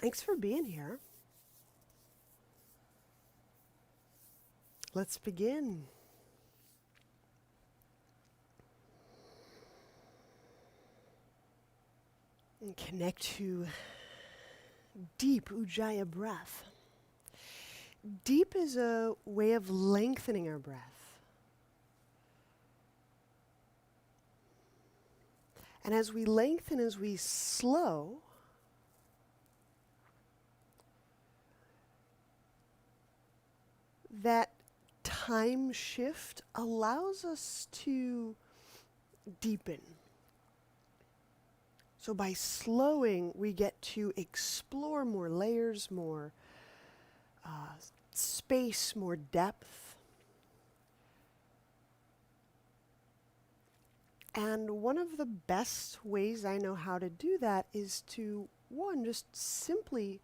Thanks for being here. Let's begin. And connect to deep Ujjayi breath. Deep is a way of lengthening our breath. And as we lengthen, as we slow, that time shift allows us to deepen. So by slowing, we get to explore more layers, more space, more depth. And one of the best ways I know how to do that is to, one, just simply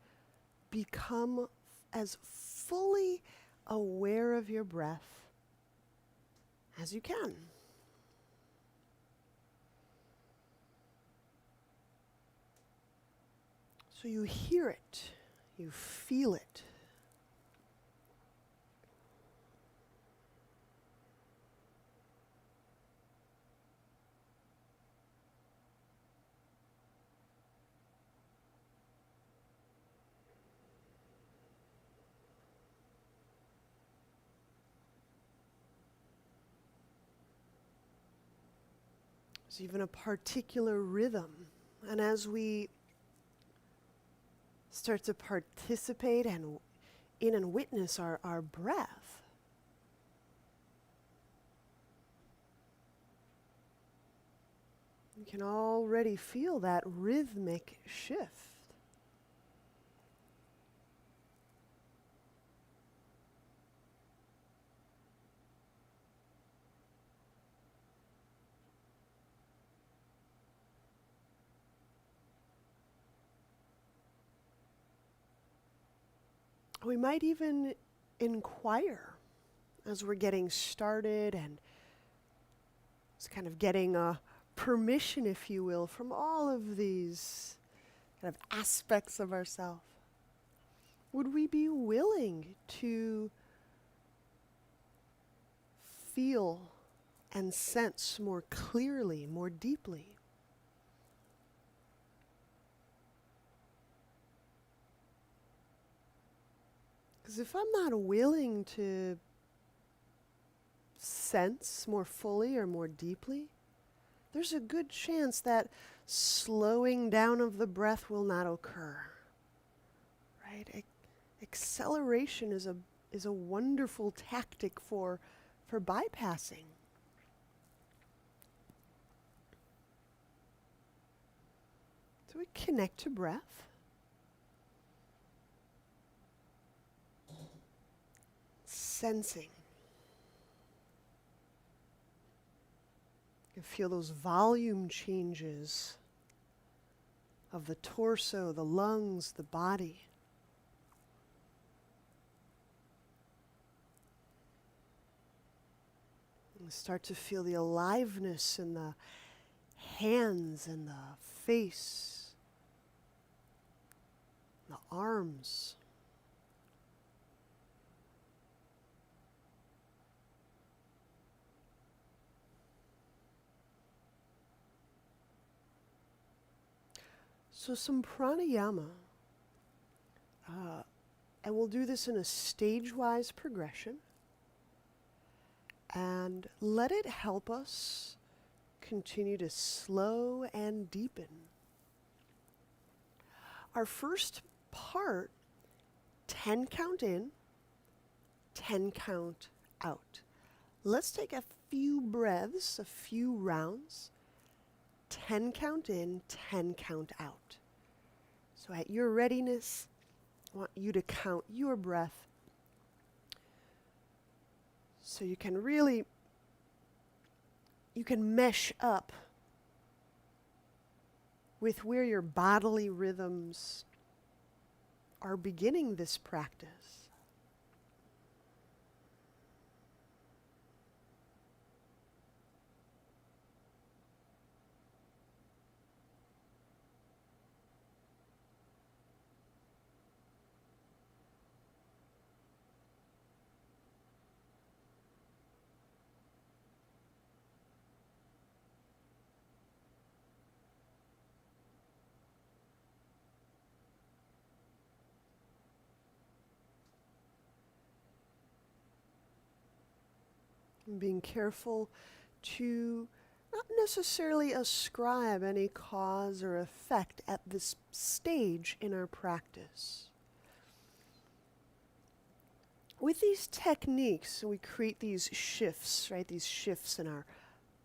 become as fully aware of your breath as you can. So you hear it, you feel it. There's even a particular rhythm. And as we start to participate and in and witness our breath, you can already feel that rhythmic shift. We might even inquire as we're getting started and it's kind of getting a permission, if you will, from all of these kind of aspects of ourselves. Would we be willing to feel and sense more clearly, more deeply? Because if I'm not willing to sense more fully or more deeply, there's a good chance that slowing down of the breath will not occur. Right? Acceleration is a wonderful tactic for bypassing. So we connect to breath. Sensing. You feel those volume changes of the torso, the lungs, the body. And start to feel the aliveness in the hands and the face, the arms. So some pranayama, and we'll do this in a stage-wise progression, and let it help us continue to slow and deepen. Our first part, 10 count in, 10 count out. Let's take a few breaths, a few rounds. 10 count in, 10 count out. So at your readiness, I want you to count your breath so you can mesh up with where your bodily rhythms are beginning this practice. Being careful to not necessarily ascribe any cause or effect at this stage in our practice. With these techniques, we create these shifts, right? These shifts in our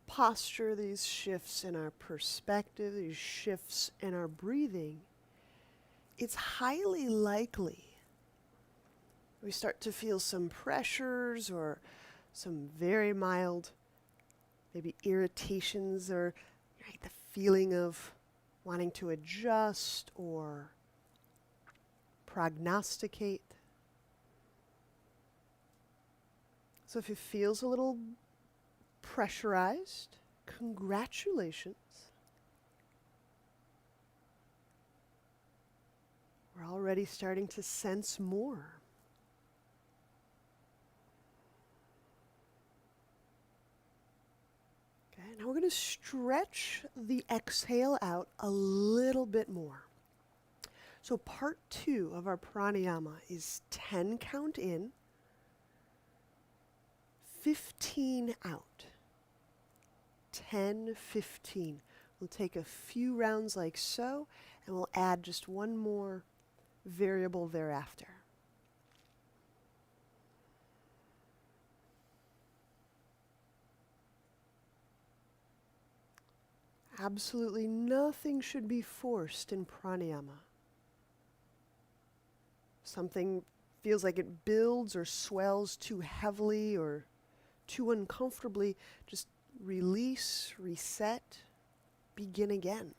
posture, these shifts in our perspective, these shifts in our breathing. It's highly likely we start to feel some pressures or some very mild, maybe irritations, or right, the feeling of wanting to adjust or prognosticate. So if it feels a little pressurized, congratulations. We're already starting to sense more. Okay, now we're going to stretch the exhale out a little bit more. So part 2 of our pranayama is 10 count in, 15 out. 10, 15. We'll take a few rounds like so, and we'll add just one more variable thereafter. Absolutely nothing should be forced in pranayama. Something feels like it builds or swells too heavily or too uncomfortably, just release, reset, begin again.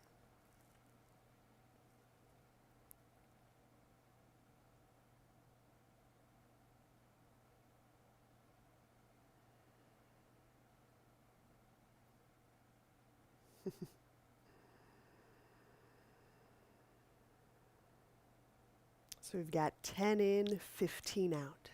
So we've got 10 in, 15 out.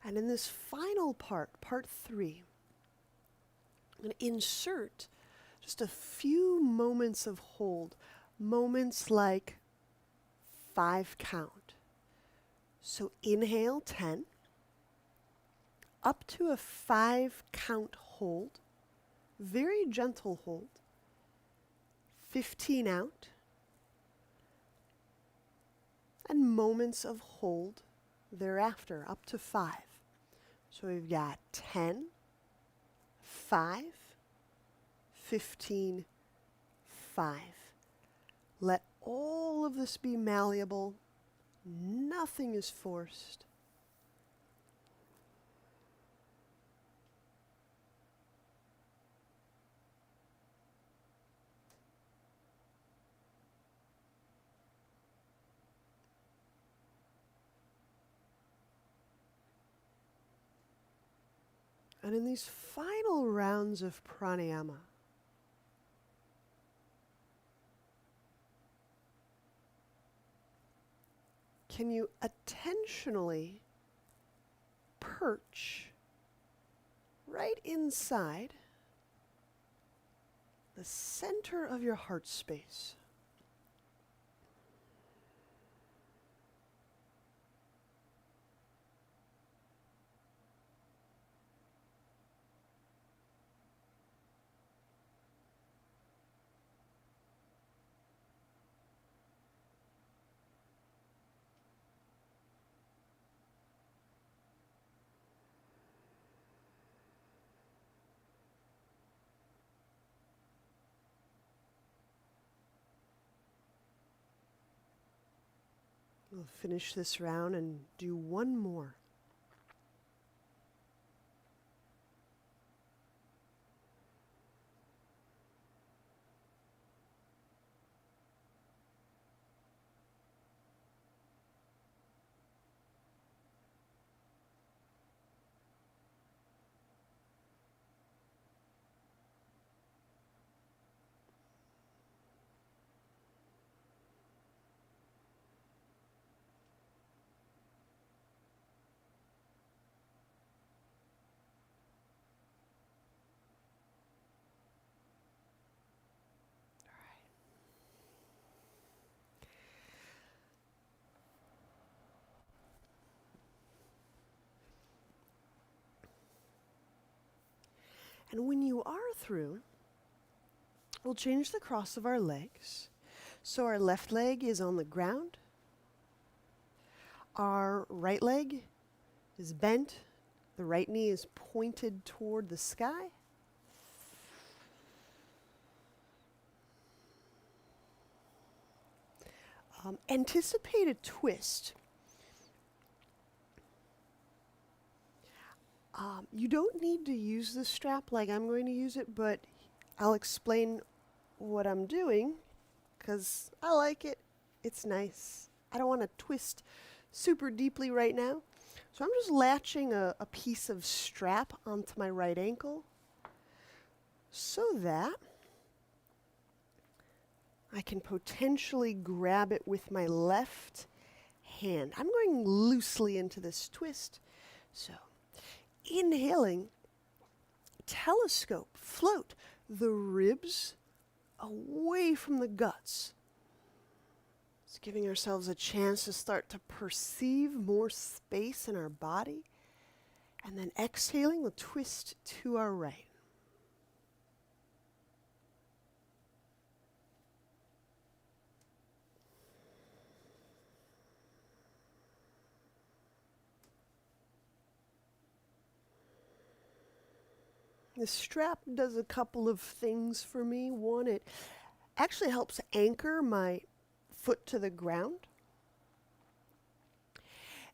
And in this final part, part 3, I'm going to insert just a few moments of hold, moments like 5 count. So inhale 10, up to a 5 count hold, very gentle hold, 15 out, and moments of hold thereafter, up to 5. So we've got 10, 5, 15, 5. Let all of this be malleable. Nothing is forced. And in these final rounds of pranayama, can you attentionally perch right inside the center of your heart space? We'll finish this round and do one more. And when you are through, we'll change the cross of our legs. So our left leg is on the ground. Our right leg is bent. The right knee is pointed toward the sky. Anticipate a twist. You don't need to use the strap like I'm going to use it, but I'll explain what I'm doing because I like it. It's nice. I don't want to twist super deeply right now. So I'm just latching a piece of strap onto my right ankle so that I can potentially grab it with my left hand. I'm going loosely into this twist. So inhaling, telescope, float the ribs away from the guts. It's giving ourselves a chance to start to perceive more space in our body. And then exhaling, we'll twist to our right. The strap does a couple of things for me. One, it actually helps anchor my foot to the ground.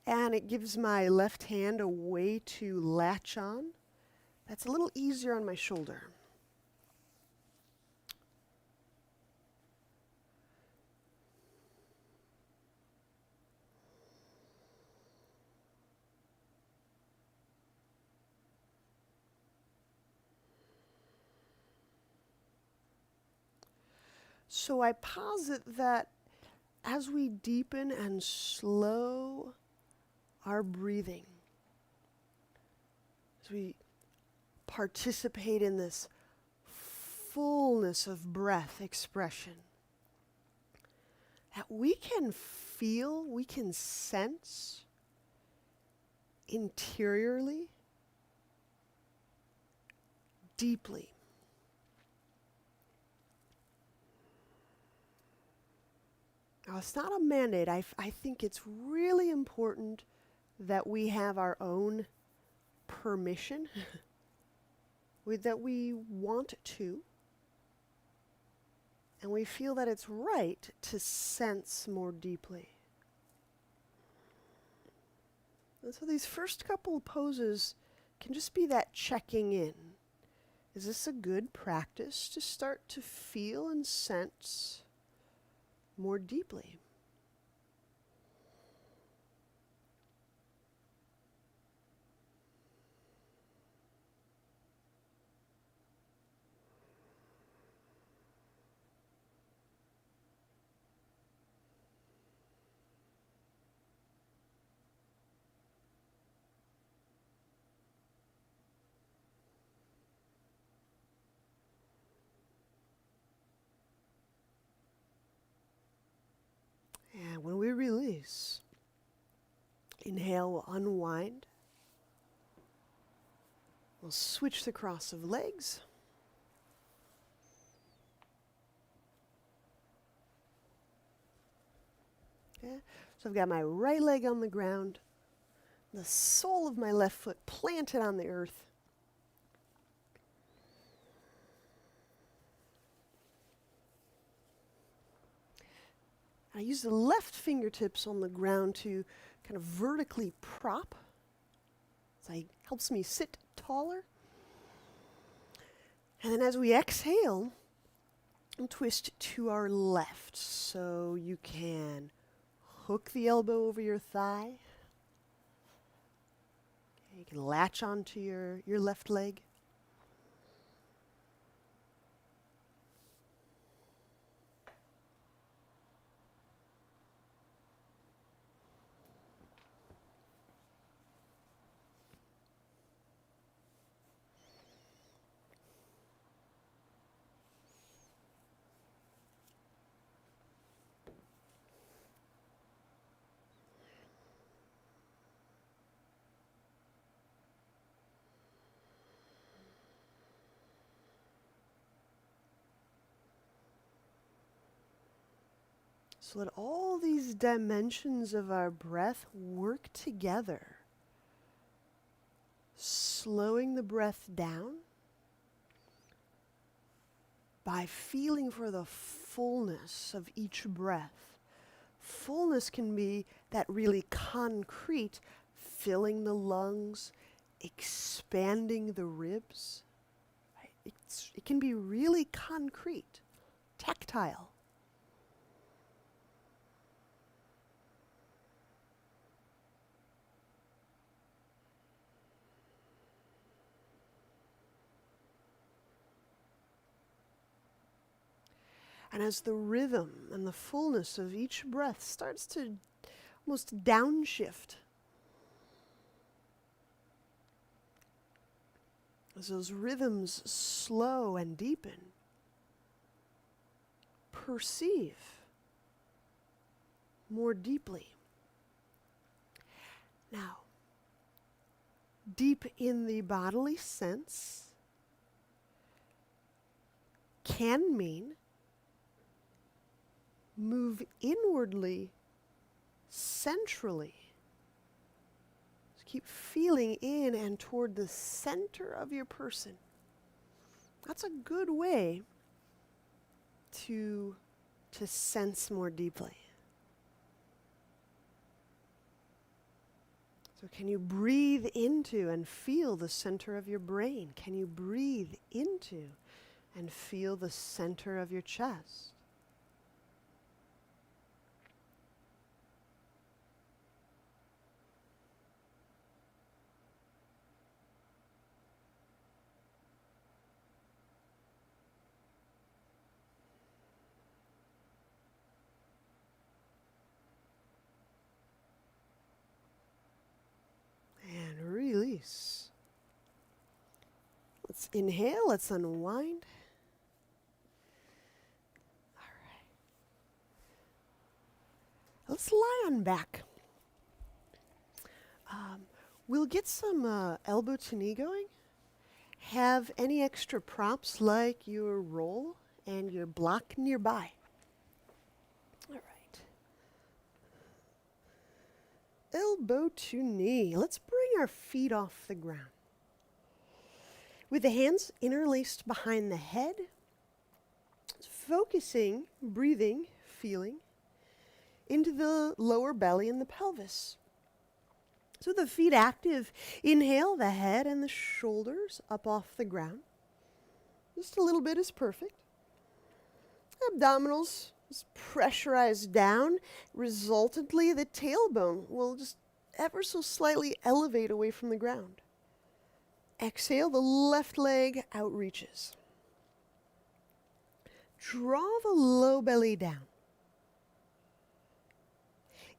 And it gives my left hand a way to latch on. That's a little easier on my shoulder. So I posit that as we deepen and slow our breathing, as we participate in this fullness of breath expression, that we can feel, we can sense interiorly, deeply, now, it's not a mandate. I think it's really important that we have our own permission, that we want to, and we feel that it's right to sense more deeply. And so these first couple of poses can just be that checking in. Is this a good practice to start to feel and sense more deeply? And when we release, inhale, we'll unwind. We'll switch the cross of legs. Okay. So I've got my right leg on the ground, the sole of my left foot planted on the earth. I use the left fingertips on the ground to kind of vertically prop. So it helps me sit taller. And then as we exhale, we'll twist to our left. So you can hook the elbow over your thigh. Okay, you can latch onto your left leg. So let all these dimensions of our breath work together, slowing the breath down by feeling for the fullness of each breath. Fullness can be that really concrete, filling the lungs, expanding the ribs. Right? It can be really concrete, tactile. And as the rhythm and the fullness of each breath starts to almost downshift, as those rhythms slow and deepen, perceive more deeply. Now, deep in the bodily sense can mean move inwardly, centrally. Just keep feeling in and toward the center of your person. That's a good way to sense more deeply. So can you breathe into and feel the center of your brain? Can you breathe into and feel the center of your chest? And release. Let's inhale, let's unwind. All right. Let's lie on back. We'll get some elbow to knee going. Have any extra props like your roll and your block nearby. All right. Elbow to knee. Let's bring our feet off the ground. With the hands interlaced behind the head, focusing, breathing, feeling into the lower belly and the pelvis. So the feet active. Inhale, the head and the shoulders up off the ground. Just a little bit is perfect. Abdominals just pressurized down. Resultantly, the tailbone will just ever so slightly elevate away from the ground. Exhale, the left leg outreaches. Draw the low belly down.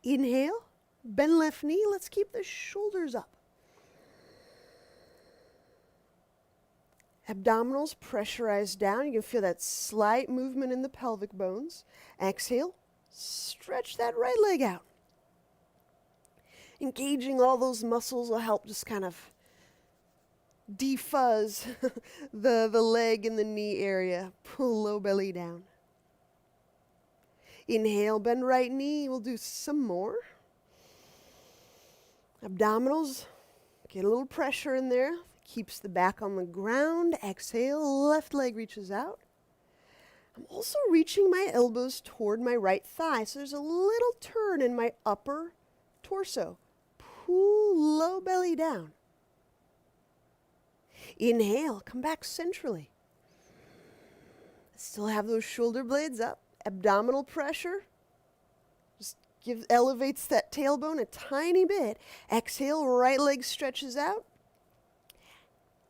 Inhale, bend left knee. Let's keep the shoulders up. Abdominals pressurized down. You can feel that slight movement in the pelvic bones. Exhale, stretch that right leg out. Engaging all those muscles will help just kind of defuzz the leg and the knee area. Pull low belly down. Inhale, bend right knee. We'll do some more. Abdominals, get a little pressure in there. Keeps the back on the ground. Exhale, left leg reaches out. I'm also reaching my elbows toward my right thigh. So there's a little turn in my upper torso. Pull low belly down. Inhale, come back centrally. Still have those shoulder blades up. Abdominal pressure. Just elevates that tailbone a tiny bit. Exhale, right leg stretches out.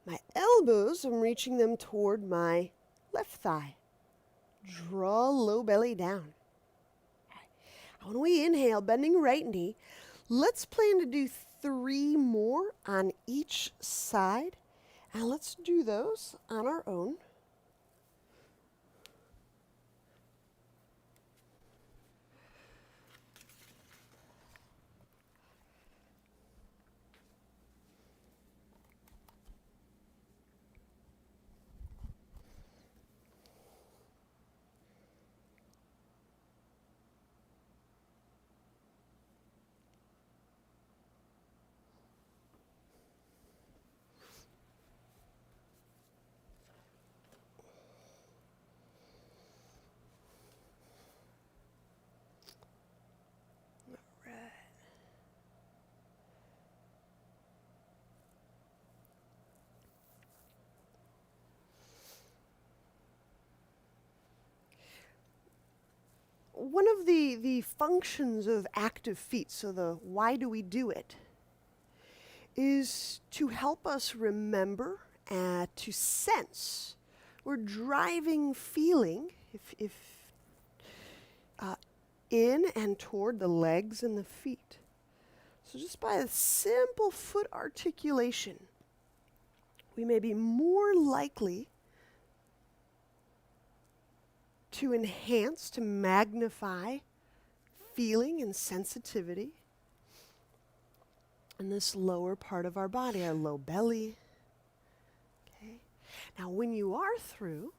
My elbows, I'm reaching them toward my left thigh. Draw low belly down. When we inhale, bending right knee, let's plan to do 3 more on each side. And let's do those on our own. one of the functions of active feet, so the why do we do it, is to help us remember, to sense or driving feeling if in and toward the legs and the feet. So just by a simple foot articulation, we may be more likely to enhance, to magnify feeling and sensitivity in this lower part of our body, our low belly. Okay. Now, when you are through,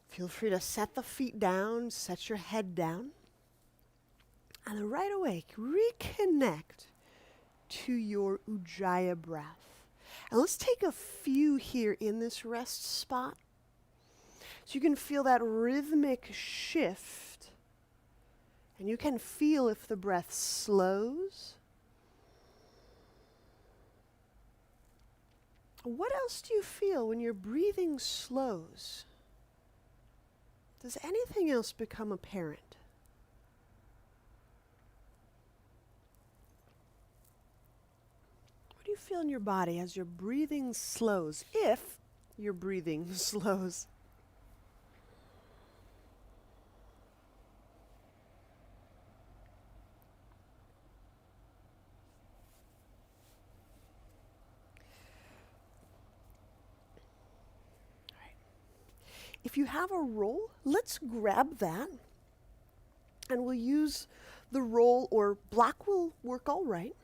feel free to set the feet down, set your head down, and then right away, reconnect to your Ujjayi breath. And let's take a few here in this rest spot, so you can feel that rhythmic shift. And you can feel if the breath slows. What else do you feel when your breathing slows? Does anything else become apparent? What do you feel in your body as your breathing slows, if your breathing slows? If you have a roll, let's grab that, and we'll use the roll, or block will work all right,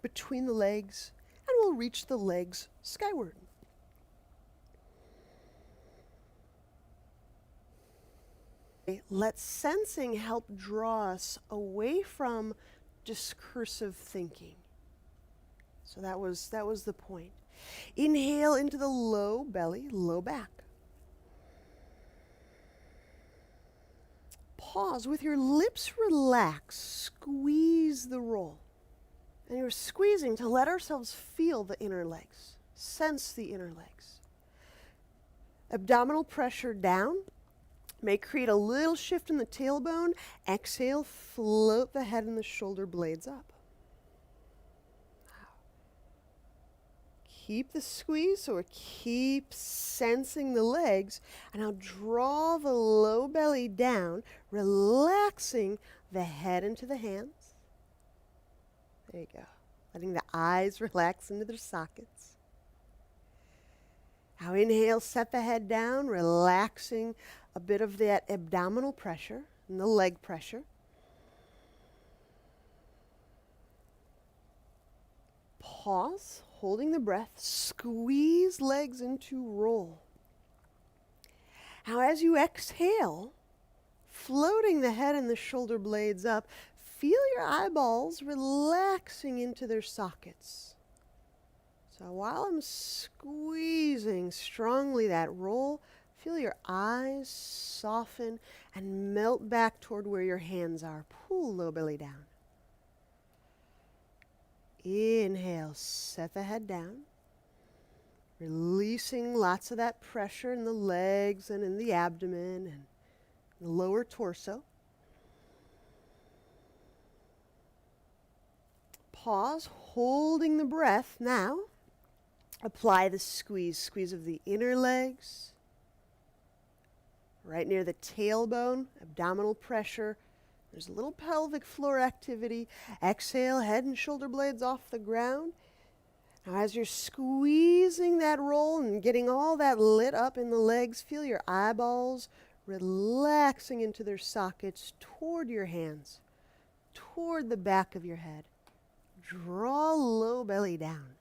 between the legs, and we'll reach the legs skyward. Let sensing help draw us away from discursive thinking. So that was the point. Inhale into the low belly, low back. Pause with your lips relaxed, squeeze the roll. And you're squeezing to let ourselves feel the inner legs, sense the inner legs. Abdominal pressure down may create a little shift in the tailbone. Exhale, float the head and the shoulder blades up. Keep the squeeze, or keep sensing the legs. And now draw the low belly down, relaxing the head into the hands. There you go. Letting the eyes relax into their sockets. Now inhale, set the head down, relaxing a bit of that abdominal pressure and the leg pressure. Pause, holding the breath, squeeze legs into roll. Now as you exhale, floating the head and the shoulder blades up, feel your eyeballs relaxing into their sockets. So while I'm squeezing strongly that roll, feel your eyes soften and melt back toward where your hands are. Pull low belly down. Inhale, set the head down, releasing lots of that pressure in the legs and in the abdomen and the lower torso. Pause, holding the breath. Now, apply the squeeze of the inner legs, right near the tailbone, abdominal pressure. There's a little pelvic floor activity. Exhale, head and shoulder blades off the ground. Now as you're squeezing that roll and getting all that lit up in the legs, feel your eyeballs relaxing into their sockets toward your hands, toward the back of your head. Draw low belly down.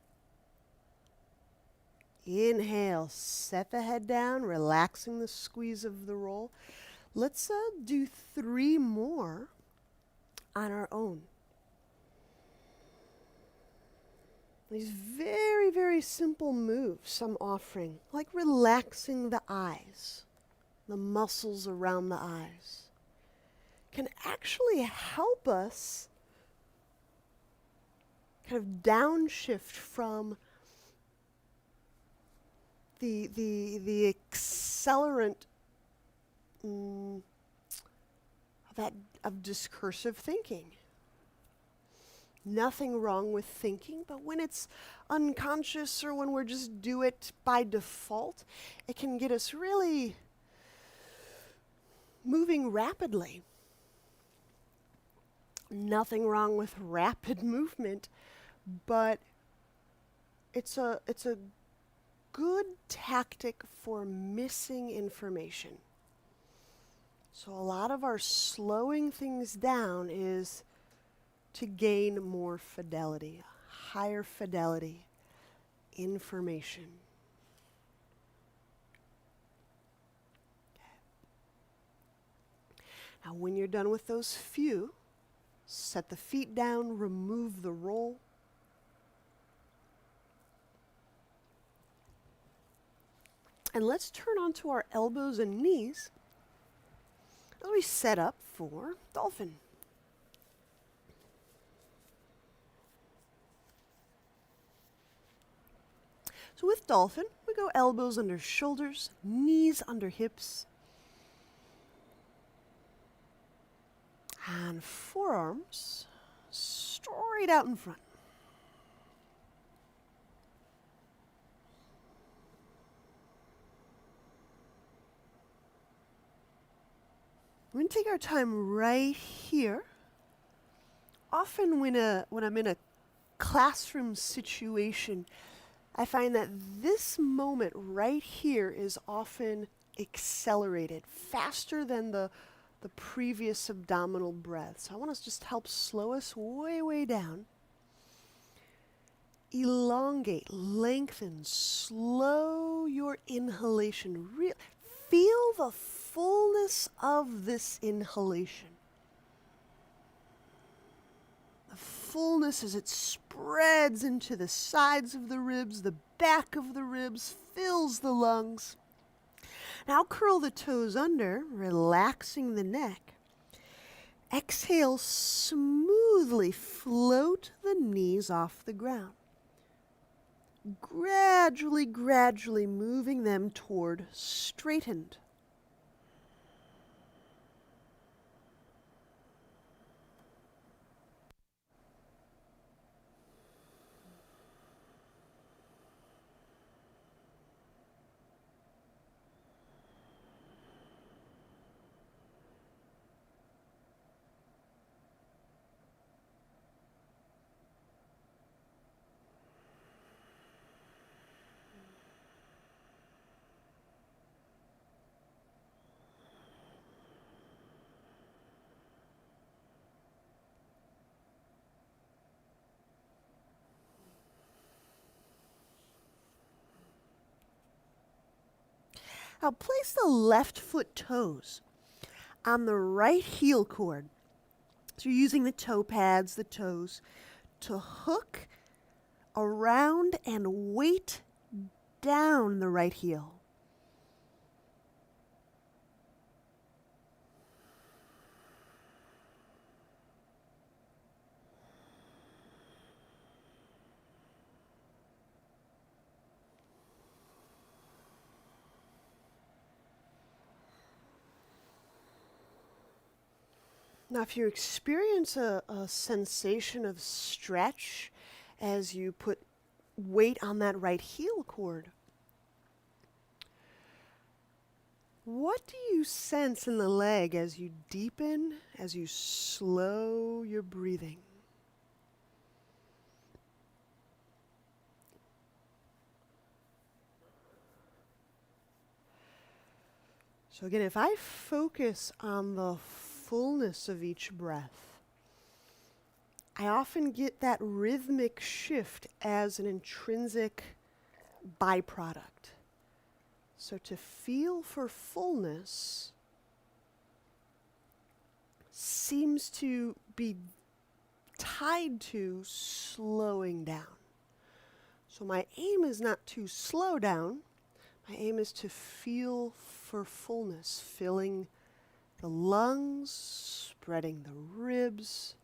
Inhale, set the head down, relaxing the squeeze of the roll. Let's do 3 more on our own. These very, very simple moves I'm offering, like relaxing the eyes, the muscles around the eyes, can actually help us kind of downshift from the accelerant mm, of discursive thinking. Nothing wrong with thinking, but when it's unconscious or when we're just do it by default, it can get us really moving rapidly. Nothing wrong with rapid movement, but it's a good tactic for missing information. So a lot of our slowing things down is to gain more fidelity, higher fidelity, information. Okay. Now when you're done with those few, set the feet down, remove the roll. And let's turn onto our elbows and knees as we set up for dolphin. So with dolphin, we go elbows under shoulders, knees under hips, and forearms straight out in front. We're going to take our time right here. Often when I'm in a classroom situation, I find that this moment right here is often accelerated, faster than the previous abdominal breath. So I want to just help slow us way, way down. Elongate, lengthen, slow your inhalation. Feel the fullness of this inhalation. The fullness as it spreads into the sides of the ribs, the back of the ribs, fills the lungs. Now curl the toes under, relaxing the neck. Exhale, smoothly float the knees off the ground. Gradually, gradually moving them toward straightened. Now place the left foot toes on the right heel cord. So you're using the toe pads, the toes, to hook around and weight down the right heel. Now, if you experience a sensation of stretch as you put weight on that right heel cord, what do you sense in the leg as you deepen, as you slow your breathing? So again, if I focus on the fullness of each breath, I often get that rhythmic shift as an intrinsic byproduct. So to feel for fullness seems to be tied to slowing down. So my aim is not to slow down. My aim is to feel for fullness, filling the lungs, spreading the ribs,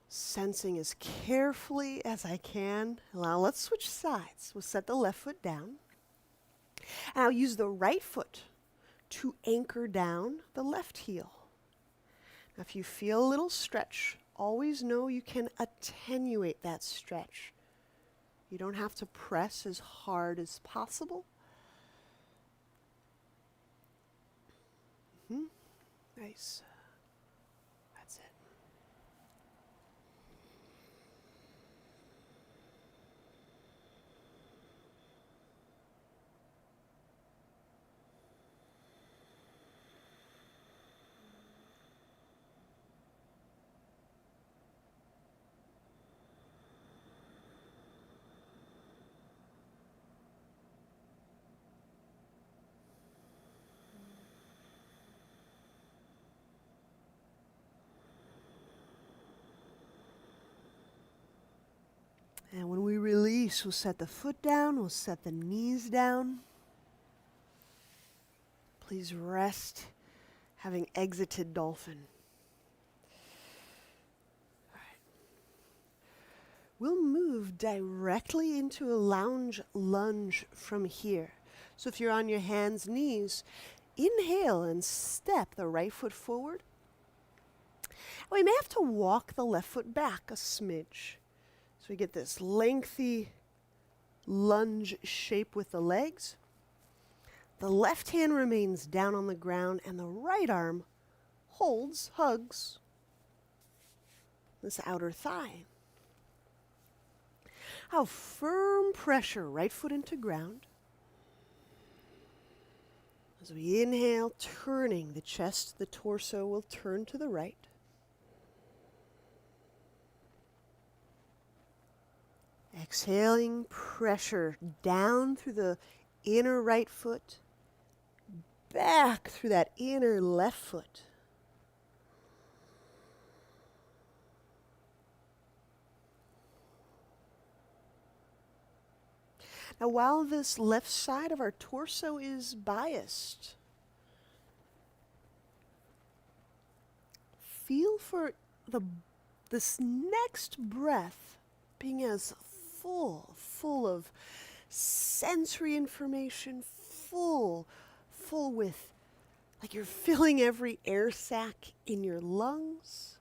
sensing as carefully as I can. Now let's switch sides. We'll set the left foot down. And I'll use the right foot to anchor down the left heel. Now, if you feel a little stretch, always know you can attenuate that stretch. You don't have to press as hard as possible. Nice. That's it. And when we release, we'll set the foot down, we'll set the knees down. Please rest, having exited dolphin. All right. We'll move directly into a lounge lunge from here. So if you're on your hands, knees, inhale and step the right foot forward. We may have to walk the left foot back a smidge. So we get this lengthy lunge shape with the legs. The left hand remains down on the ground and the right arm hugs this outer thigh. How firm pressure, right foot into ground. As we inhale, turning the chest, the torso will turn to the right. Exhaling, pressure down through the inner right foot, back through that inner left foot. Now, while this left side of our torso is biased, feel for this next breath being as full of sensory information, full with, like you're filling every air sac in your lungs.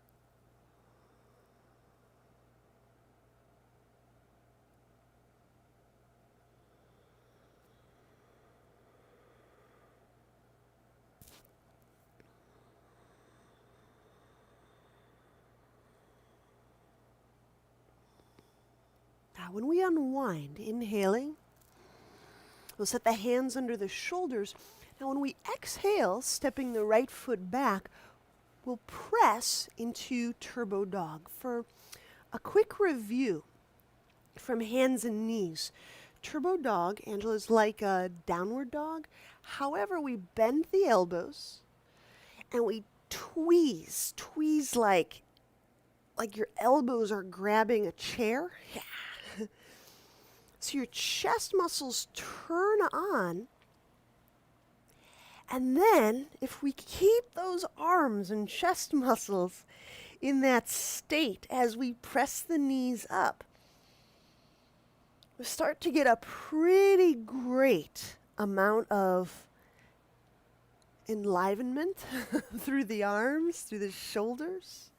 Now, when we unwind, inhaling, we'll set the hands under the shoulders. Now, when we exhale, stepping the right foot back, we'll press into turbo dog. For a quick review from hands and knees, turbo dog, Angela, is like a downward dog. However, we bend the elbows and we tweeze like your elbows are grabbing a chair. Yeah. So your chest muscles turn on, and then if we keep those arms and chest muscles in that state as we press the knees up, we start to get a pretty great amount of enlivenment through the arms, through the shoulders.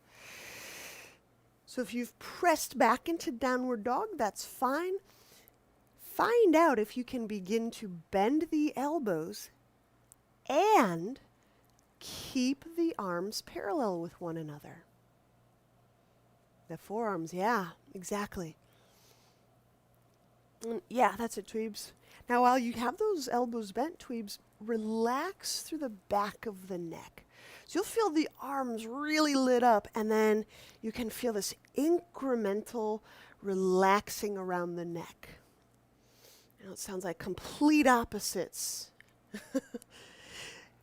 So if you've pressed back into downward dog, that's fine. Find out if you can begin to bend the elbows and keep the arms parallel with one another. The forearms, yeah, exactly. Yeah, that's it, Tweebs. Now, while you have those elbows bent, Tweebs, relax through the back of the neck. So you'll feel the arms really lit up, and then you can feel this incremental relaxing around the neck. Now it sounds like complete opposites.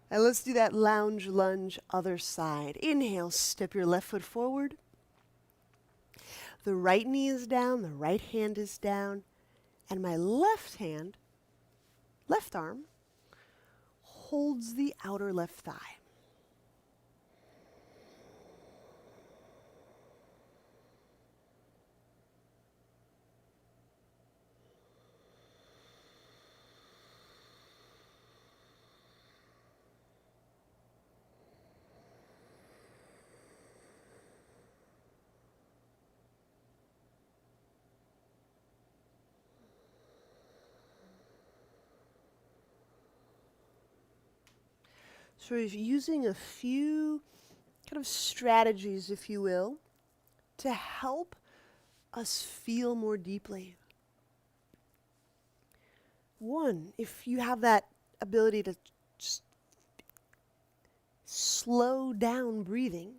And let's do that lounge lunge, other side. Inhale, step your left foot forward. The right knee is down, the right hand is down, and my left arm, holds the outer left thigh. sort of using a few kind of strategies, if you will, to help us feel more deeply. One, if you have that ability to just slow down breathing,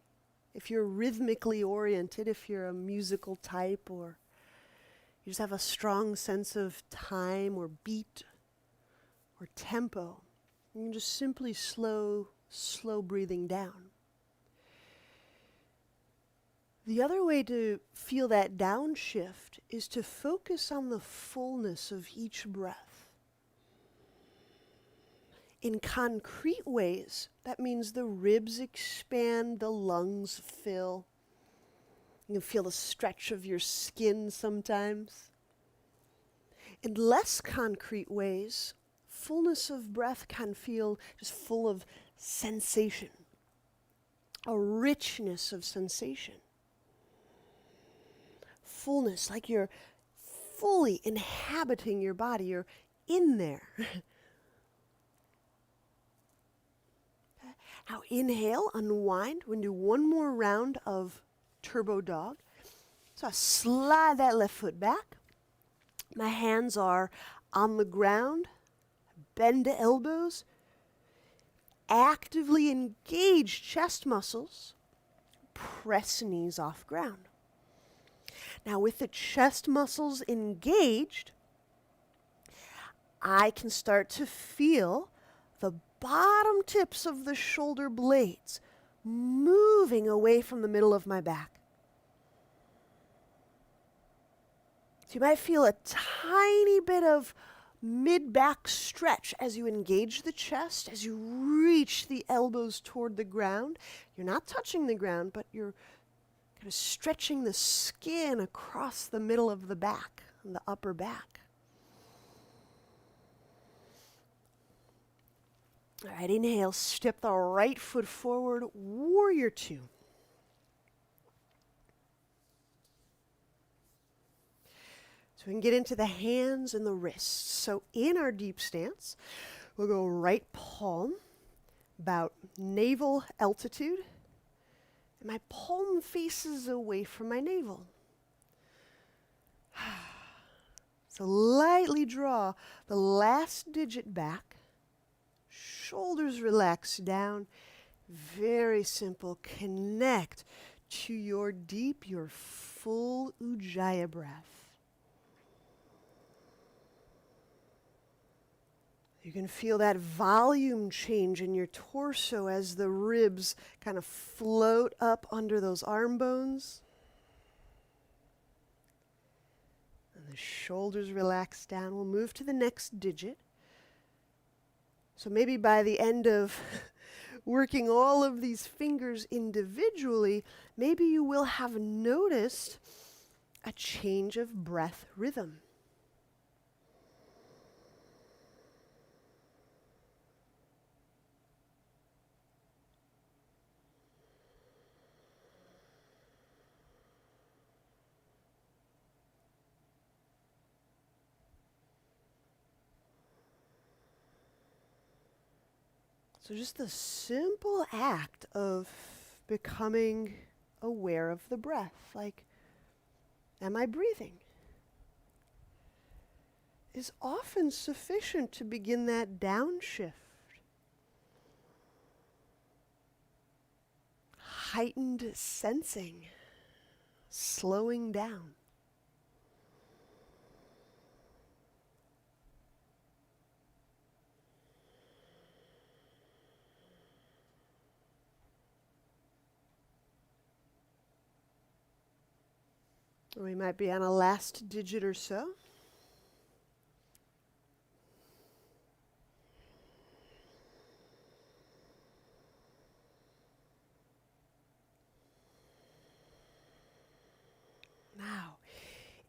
if you're rhythmically oriented, if you're a musical type, or you just have a strong sense of time or beat or tempo, you can just simply slow breathing down. The other way to feel that downshift is to focus on the fullness of each breath. In concrete ways, that means the ribs expand, the lungs fill. You can feel the stretch of your skin sometimes. In less concrete ways, fullness of breath can feel just full of sensation, a richness of sensation. Fullness, like you're fully inhabiting your body, you're in there. Now inhale, unwind. We're going to do one more round of turbo dog. So I slide that left foot back. My hands are on the ground. Bend the elbows. Actively engage chest muscles. Press knees off ground. Now with the chest muscles engaged, I can start to feel the bottom tips of the shoulder blades moving away from the middle of my back. So you might feel a tiny bit of mid-back stretch as you engage the chest, as you reach the elbows toward the ground. You're not touching the ground, but you're kind of stretching the skin across the middle of the back, and the upper back. All right, inhale, step the right foot forward, warrior two. So we can get into the hands and the wrists. So in our deep stance, we'll go right palm, about navel altitude, and my palm faces away from my navel. So lightly draw the last digit back. Shoulders relax down. Very simple. Connect to your deep, your full Ujjayi breath. You can feel that volume change in your torso as the ribs kind of float up under those arm bones. And the shoulders relax down. We'll move to the next digit. So maybe by the end of working all of these fingers individually, maybe you will have noticed a change of breath rhythm. So just the simple act of becoming aware of the breath, like, am I breathing? Is often sufficient to begin that downshift. Heightened sensing, slowing down. We might be on a last digit or so. Now,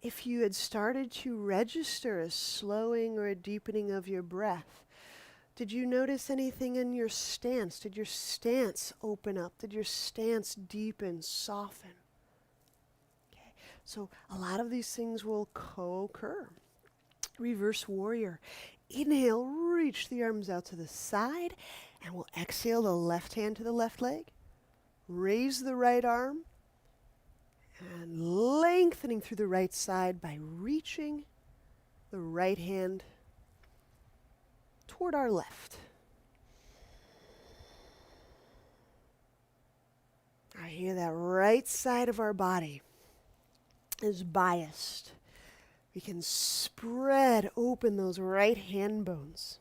if you had started to register a slowing or a deepening of your breath, did you notice anything in your stance? Did your stance open up? Did your stance deepen, soften? So a lot of these things will co-occur. Reverse warrior. Inhale, reach the arms out to the side, and we'll exhale the left hand to the left leg. Raise the right arm, and lengthening through the right side by reaching the right hand toward our left. I hear that right side of our body is biased. We can spread open those right hand bones.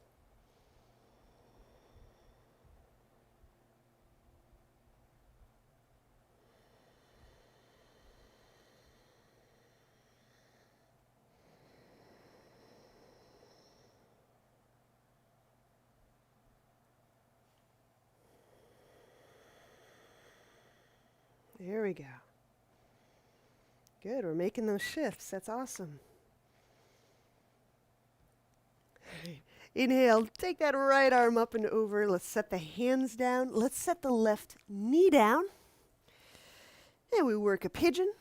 There we go. Good, we're making those shifts. That's awesome. Inhale, take that right arm up and over. Let's set the hands down. Let's set the left knee down. And we work a pigeon.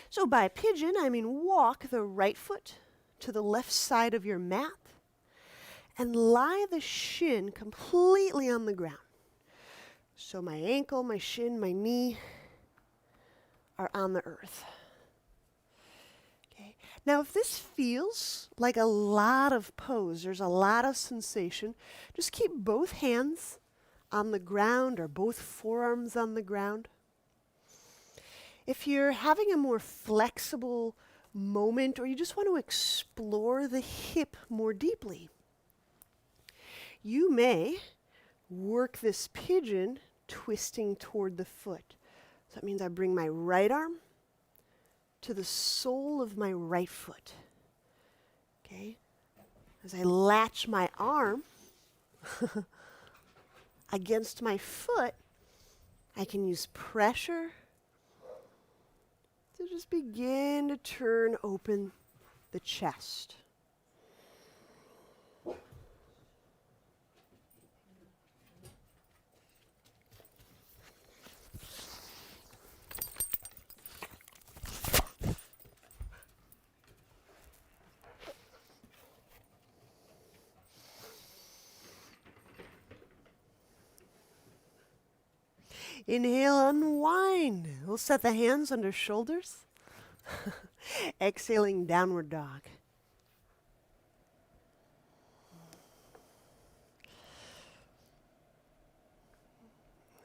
So by pigeon, I mean walk the right foot to the left side of your mat and lie the shin completely on the ground. So my ankle, my shin, my knee are on the earth. Okay. Now if this feels like a lot of pose, there's a lot of sensation, just keep both hands on the ground or both forearms on the ground. If you're having a more flexible moment or you just want to explore the hip more deeply, you may work this pigeon twisting toward the foot. So that means I bring my right arm to the sole of my right foot. Okay? As I latch my arm against my foot, I can use pressure to just begin to turn open the chest. Inhale, unwind. We'll set the hands under shoulders. Exhaling, downward dog.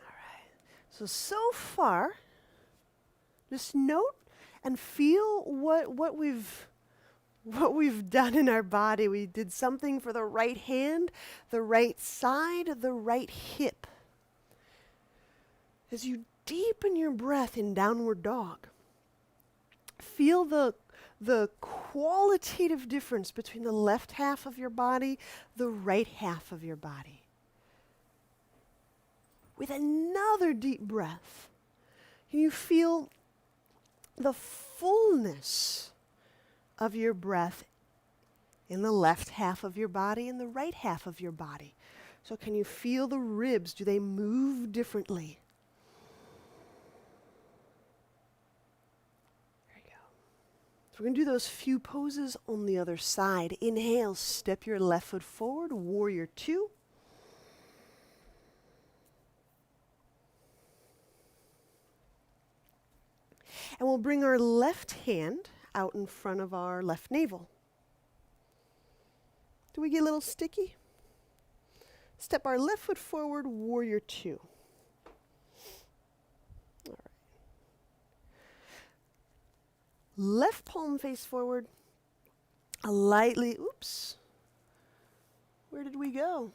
All right. So far, just note and feel what we've done in our body. We did something for the right hand, the right side, the right hip. As you deepen your breath in downward dog, feel the qualitative difference between the left half of your body, the right half of your body. With another deep breath, can you feel the fullness of your breath in the left half of your body and the right half of your body? So can you feel the ribs? Do they move differently? So we're going to do those few poses on the other side. Inhale, step your left foot forward, warrior two. And we'll bring our left hand out in front of our left navel. Do we get a little sticky? Step our left foot forward, warrior two. Left palm face forward, lightly, oops, where did we go?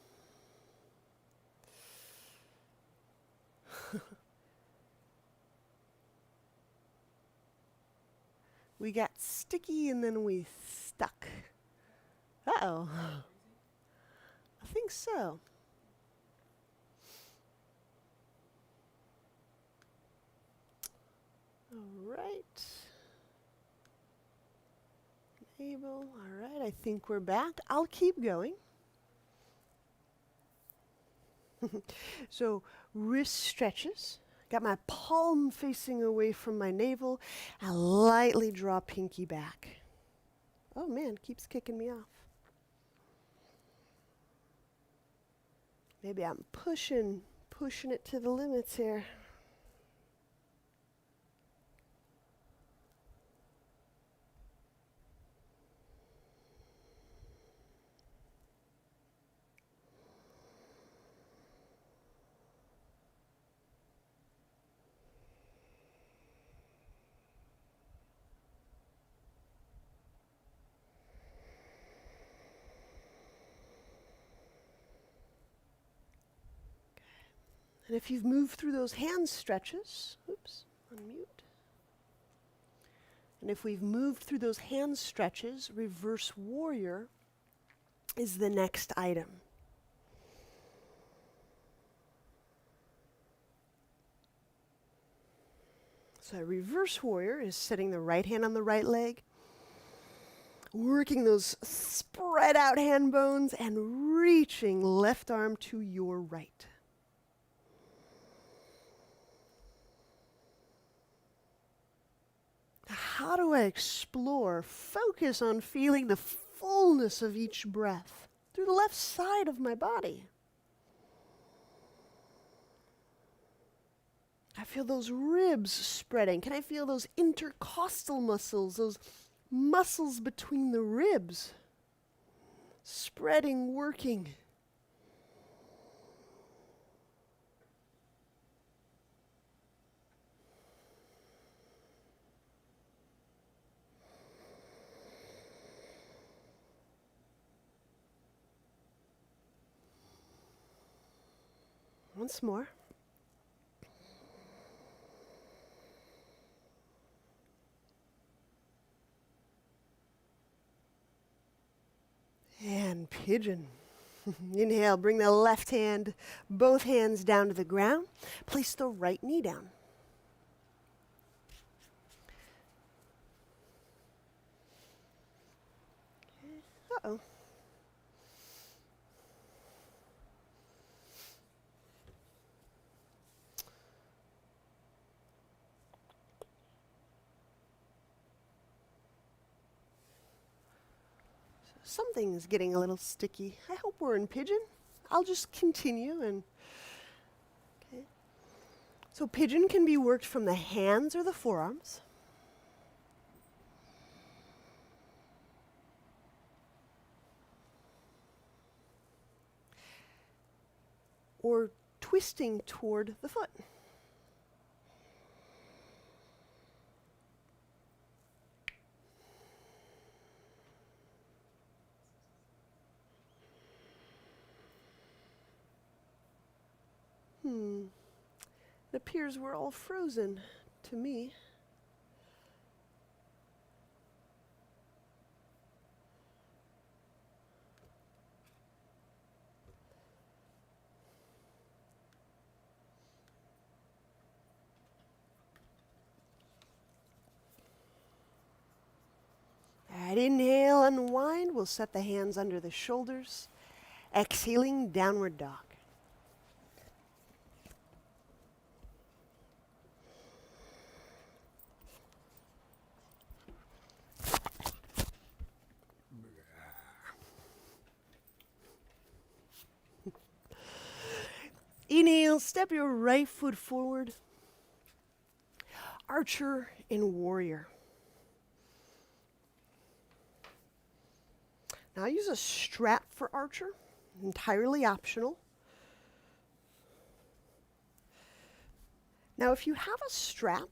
We got sticky and then we stuck. Uh-oh. I think so. All right. All right, I think we're back. I'll keep going. So, wrist stretches. Got my palm facing away from my navel. I lightly draw pinky back. Oh man, keeps kicking me off. Maybe I'm pushing it to the limits here. And if you've moved through those hand stretches, oops, unmute. And if we've moved through those hand stretches, reverse warrior is the next item. So a reverse warrior is setting the right hand on the right leg, working those spread out hand bones and reaching left arm to your right. How do I explore, focus on feeling the fullness of each breath through the left side of my body? I feel those ribs spreading. Can I feel those intercostal muscles, those muscles between the ribs spreading, working? Once more. And pigeon. Inhale, bring the left hand, both hands down to the ground. Place the right knee down. Uh-oh. Something's getting a little sticky. I hope we're in pigeon. I'll just continue and okay. So pigeon can be worked from the hands or the forearms. Or twisting toward the foot. It appears we're all frozen to me. All right, inhale, unwind. We'll set the hands under the shoulders. Exhaling, downward dog. Inhale, step your right foot forward. Archer and warrior. Now I use a strap for archer, entirely optional. Now if you have a strap,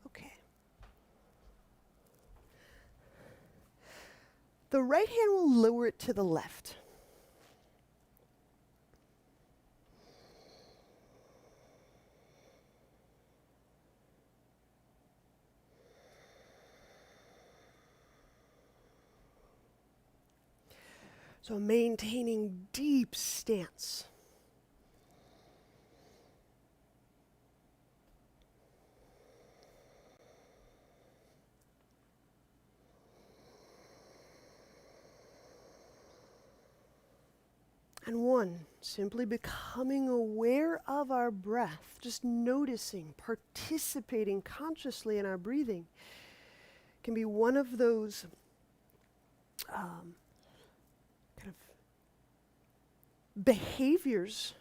okay. The right hand will lower it to the left. So maintaining deep stance. And one, simply becoming aware of our breath, just noticing, participating consciously in our breathing, can be one of those kind of behaviors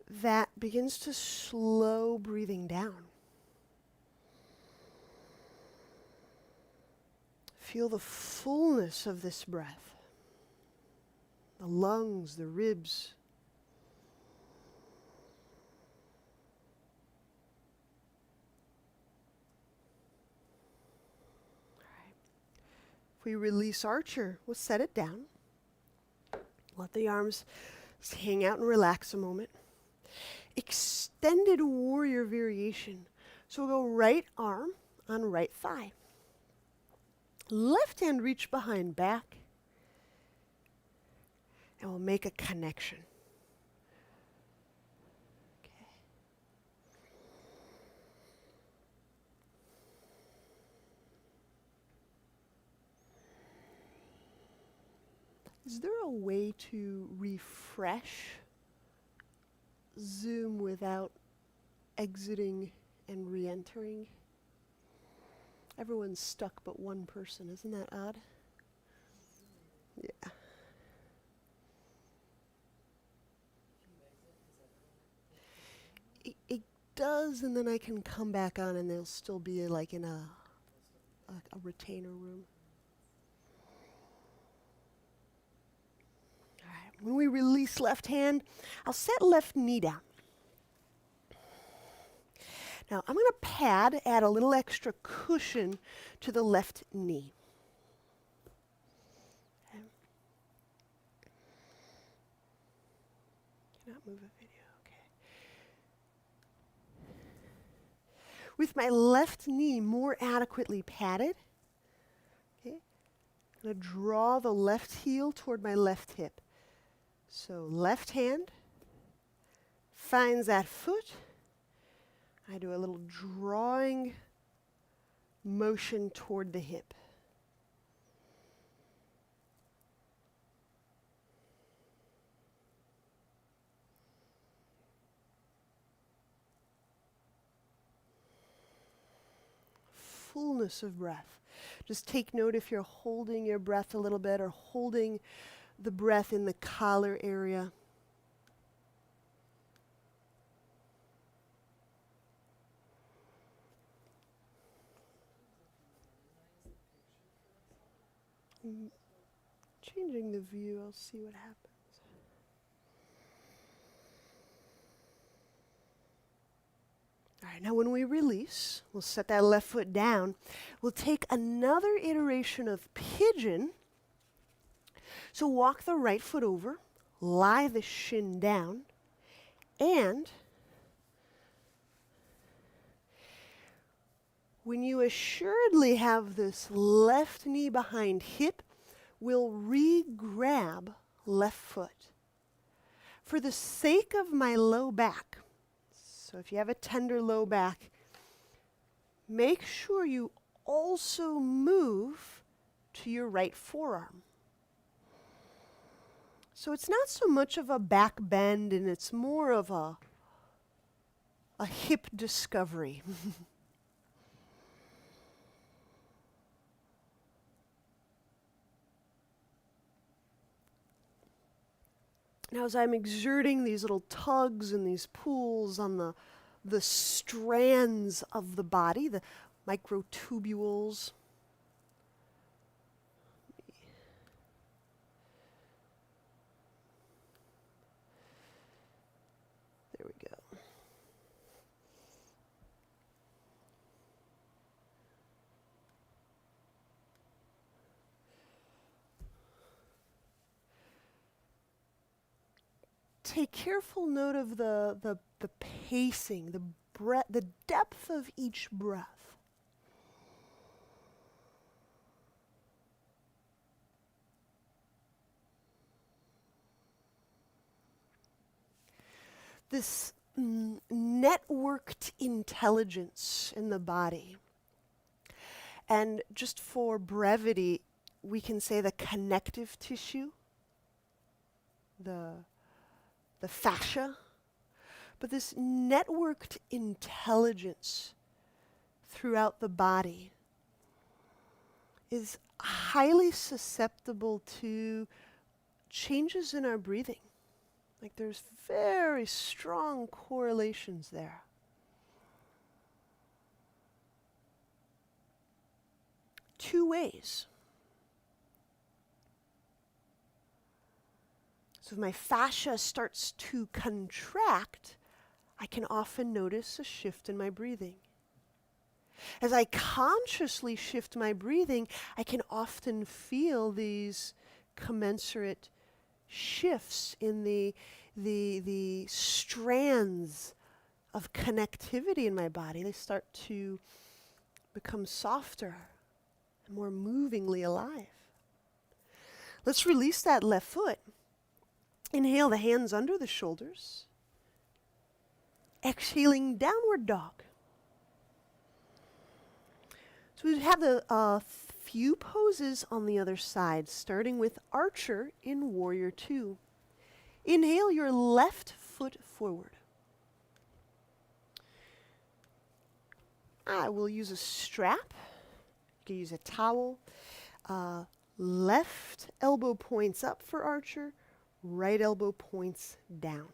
that begins to slow breathing down. Feel the fullness of this breath. The lungs, the ribs. If we release Archer, we'll set it down. Let the arms hang out and relax a moment. Extended warrior variation. So we'll go right arm on right thigh. Left hand reach behind back. And we'll make a connection. Okay. Is there a way to refresh Zoom without exiting and re-entering? Everyone's stuck but one person. Isn't that odd? Yeah. It does, and then I can come back on and they'll still be like in a retainer room. All right. When we release left hand, I'll set left knee down. Now, I'm going to add a little extra cushion to the left knee. Okay. Cannot move a video, okay. With my left knee more adequately padded, okay, I'm going to draw the left heel toward my left hip. So left hand finds that foot. I do a little drawing motion toward the hip. Fullness of breath. Just take note if you're holding your breath a little bit or holding the breath in the collar area. Changing the view, I'll see what happens. All right, now when we release, we'll set that left foot down. We'll take another iteration of pigeon. So walk the right foot over, lie the shin down, and when you assuredly have this left knee behind hip, we'll re-grab left foot. For the sake of my low back, so if you have a tender low back, make sure you also move to your right forearm. So it's not so much of a back bend, and it's more of a hip discovery. Now, as I'm exerting these little tugs and these pulls on the strands of the body, the microtubules, there we go. Take careful note of the pacing, the breath, the depth of each breath. This networked intelligence in the body. And just for brevity, we can say the connective tissue, the fascia, but this networked intelligence throughout the body is highly susceptible to changes in our breathing. Like there's very strong correlations there. Two ways. So if my fascia starts to contract, I can often notice a shift in my breathing. As I consciously shift my breathing, I can often feel these commensurate shifts in the strands of connectivity in my body. They start to become softer and more movingly alive. Let's release that left foot. Inhale the hands under the shoulders. Exhaling, downward dog. So we have a few poses on the other side, starting with archer in warrior two. Inhale your left foot forward. I will use a strap. You can use a towel. Left elbow points up for archer. Right elbow points down.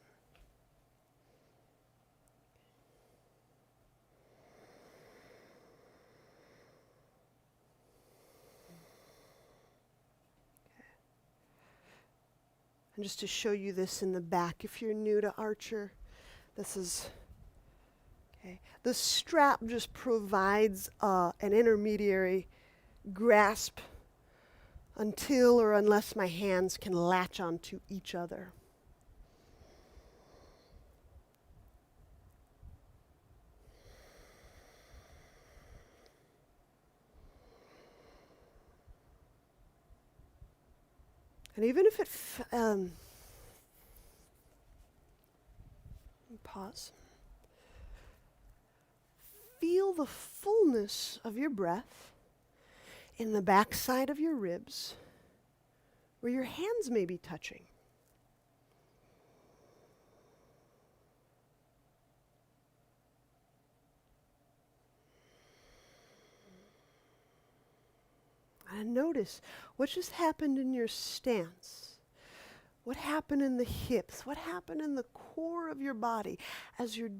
And just to show you this in the back, if you're new to archer, this is, okay. The strap just provides an intermediary grasp until or unless my hands can latch onto each other. And even if it, pause. Feel the fullness of your breath in the backside of your ribs, where your hands may be touching. And notice what just happened in your stance. What happened in the hips? What happened in the core of your body as you're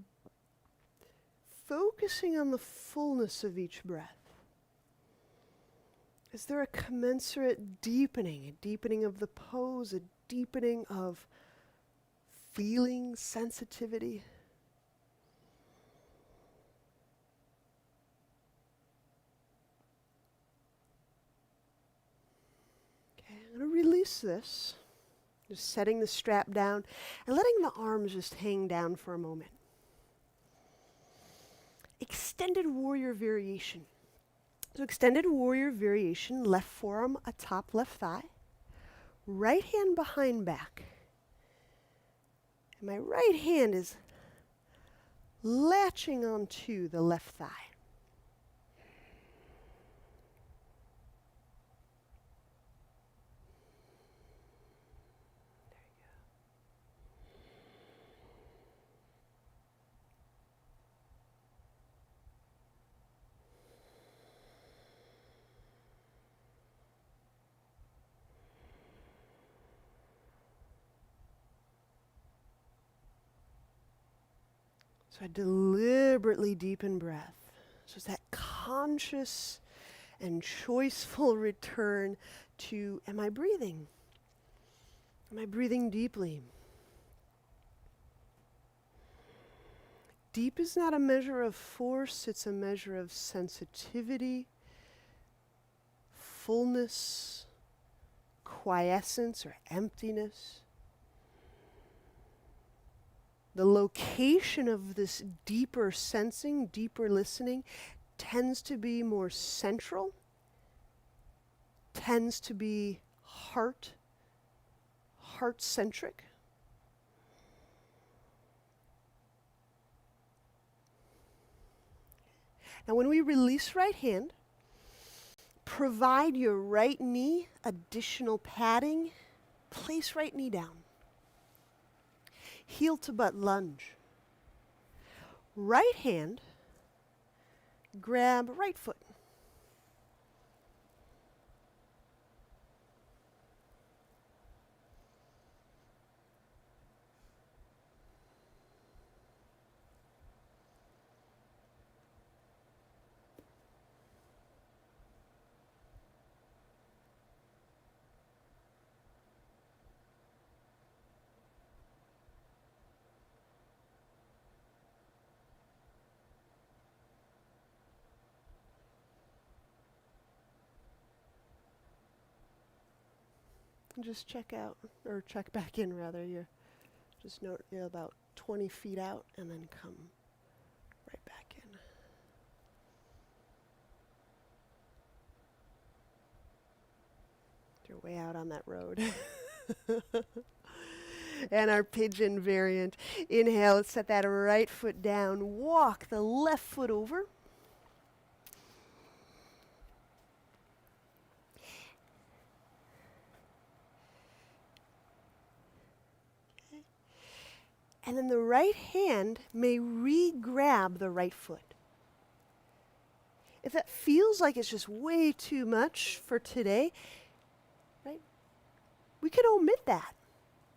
focusing on the fullness of each breath? Is there a commensurate deepening, a deepening of the pose, a deepening of feeling, sensitivity? Okay, I'm going to release this. Just setting the strap down and letting the arms just hang down for a moment. Extended warrior variation. So extended warrior variation, left forearm atop left thigh, right hand behind back. And my right hand is latching onto the left thigh. So I deliberately deepen breath. So it's that conscious and choiceful return to, am I breathing? Am I breathing deeply? Deep is not a measure of force, it's a measure of sensitivity, fullness, quiescence or emptiness. The location of this deeper sensing, deeper listening, tends to be more central, tends to be heart-centric. Now when we release right hand, provide your right knee additional padding. Place right knee down. Heel to butt lunge. Right hand, grab right foot. And just check out, or check back in rather. You just note you're about 20 feet out and then come right back in. You're way out on that road. And our pigeon variant. Inhale, let's set that right foot down. Walk the left foot over. Okay. And then the right hand may re-grab the right foot. If that feels like it's just way too much for today, right, we can omit that.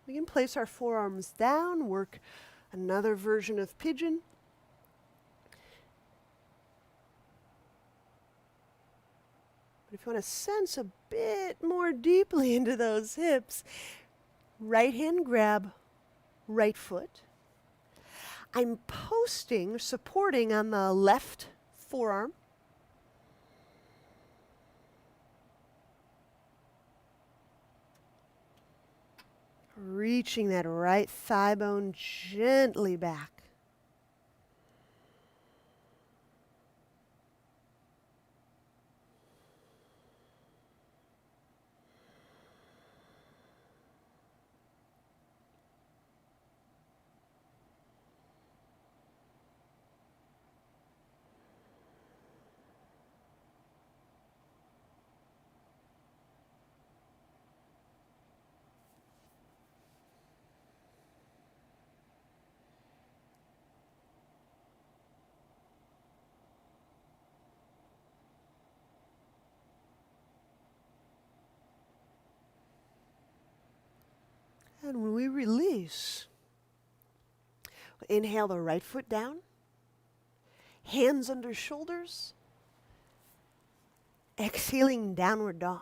We can place our forearms down, work another version of pigeon. But if you want to sense a bit more deeply into those hips, right hand grab right foot. I'm posting, supporting on the left forearm. Reaching that right thigh bone gently back. And when we release, inhale the right foot down, hands under shoulders, exhaling downward dog.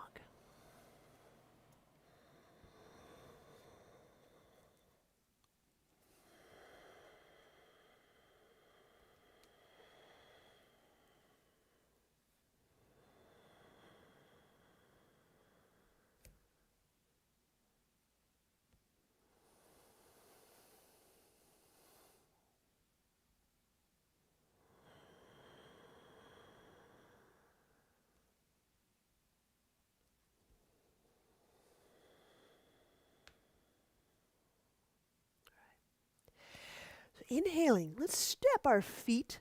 Inhaling, let's step our feet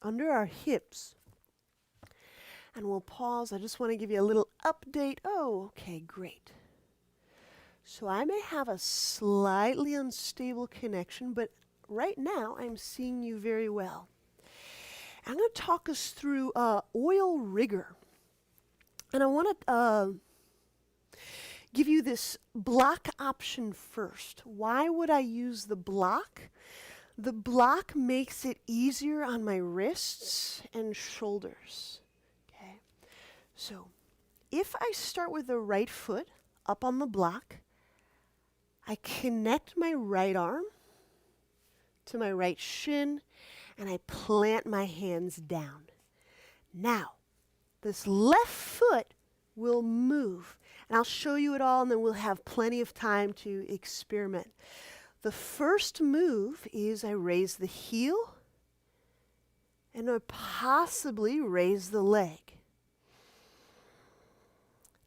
under our hips. And we'll pause. I just want to give you a little update. Oh, okay, great. So I may have a slightly unstable connection, but right now I'm seeing you very well. I'm going to talk us through oil rigor. And I want to give you this block option first. Why would I use the block? The block makes it easier on my wrists and shoulders. Okay. So if I start with the right foot up on the block, I connect my right arm to my right shin and I plant my hands down. Now, this left foot will move. And I'll show you it all and then we'll have plenty of time to experiment. The first move is I raise the heel and I possibly raise the leg.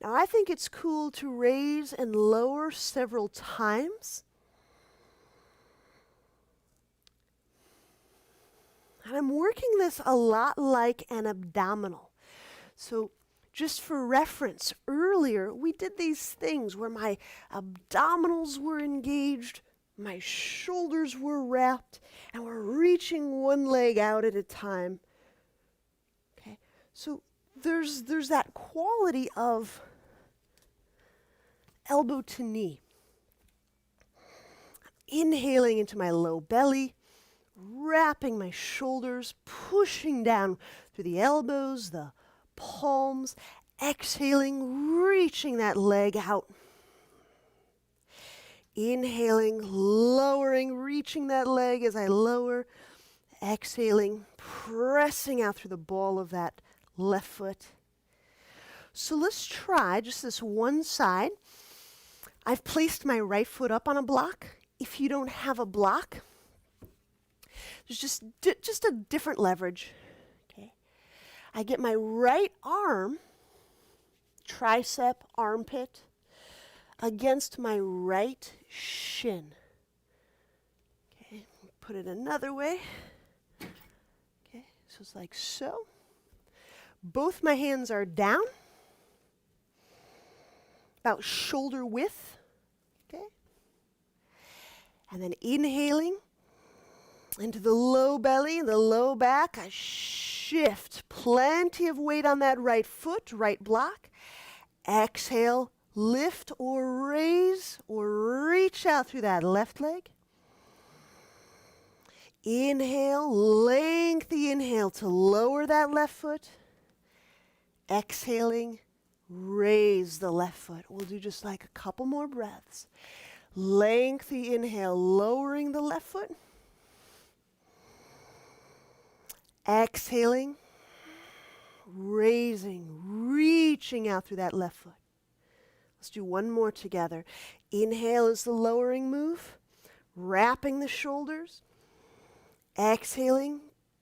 Now I think it's cool to raise and lower several times. And I'm working this a lot like an abdominal. So just for reference, earlier we did these things where my abdominals were engaged, my shoulders were wrapped, and we're reaching one leg out at a time. Okay, so there's that quality of elbow to knee. Inhaling into my low belly, wrapping my shoulders, pushing down through the elbows, the palms, exhaling, reaching that leg out. Inhaling, lowering, reaching that leg as I lower, exhaling, pressing out through the ball of that left foot. So let's try just this one side. I've placed my right foot up on a block. If you don't have a block, there's just a different leverage. Okay. I get my right arm, tricep, armpit, against my right shin. Okay, put it another way. Okay, so it's like so. Both my hands are down, about shoulder width. Okay. And then inhaling into the low belly, the low back. I shift, plenty of weight on that right foot, right block. Exhale, lift or raise or reach out through that left leg. Inhale, lengthy inhale to lower that left foot. Exhaling, raise the left foot. We'll do just like a couple more breaths. Lengthy inhale, lowering the left foot. Exhaling, raising, reaching out through that left foot. Let's do one more together. Inhale is the lowering move, wrapping the shoulders. Exhaling,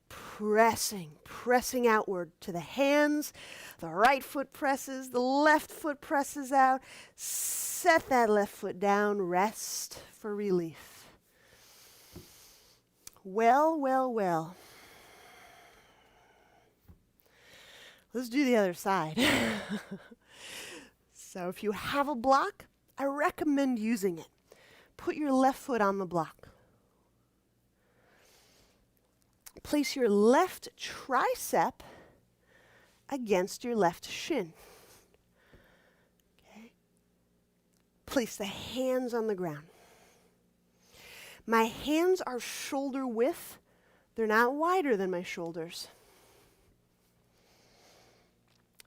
pressing outward to the hands. The right foot presses, the left foot presses out. Set that left foot down, rest for relief. Well, well, well. Let's do the other side. So if you have a block, I recommend using it. Put your left foot on the block. Place your left tricep against your left shin. Okay. Place the hands on the ground. My hands are shoulder width. They're not wider than my shoulders.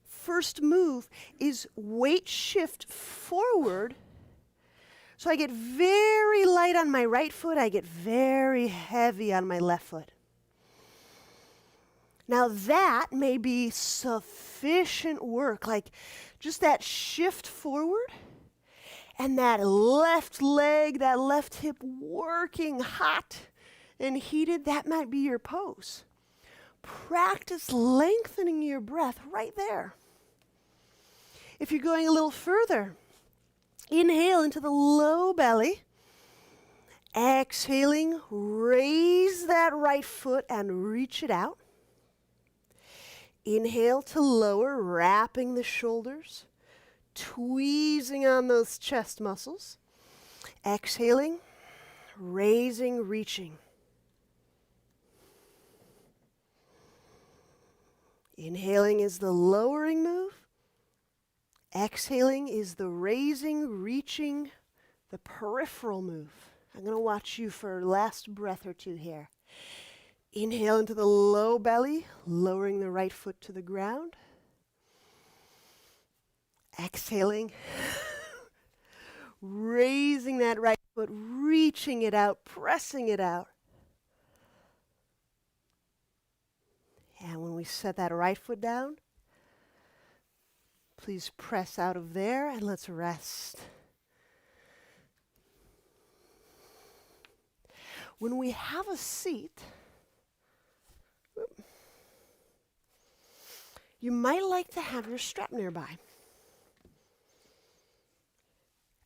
First move is weight shift forward. So I get very light on my right foot. I get very heavy on my left foot. Now that may be sufficient work, like just that shift forward and that left leg, that left hip working hot and heated. That might be your pose. Practice lengthening your breath right there. If you're going a little further, inhale into the low belly. Exhaling, raise that right foot and reach it out. Inhale to lower, wrapping the shoulders, tweezing on those chest muscles. Exhaling, raising, reaching. Inhaling is the lowering move. Exhaling is the raising, reaching, the peripheral move. I'm going to watch you for last breath or two here. Inhale into the low belly, lowering the right foot to the ground. Exhaling, raising that right foot, reaching it out, pressing it out. And when we set that right foot down, please press out of there and let's rest. When we have a seat, you might like to have your strap nearby.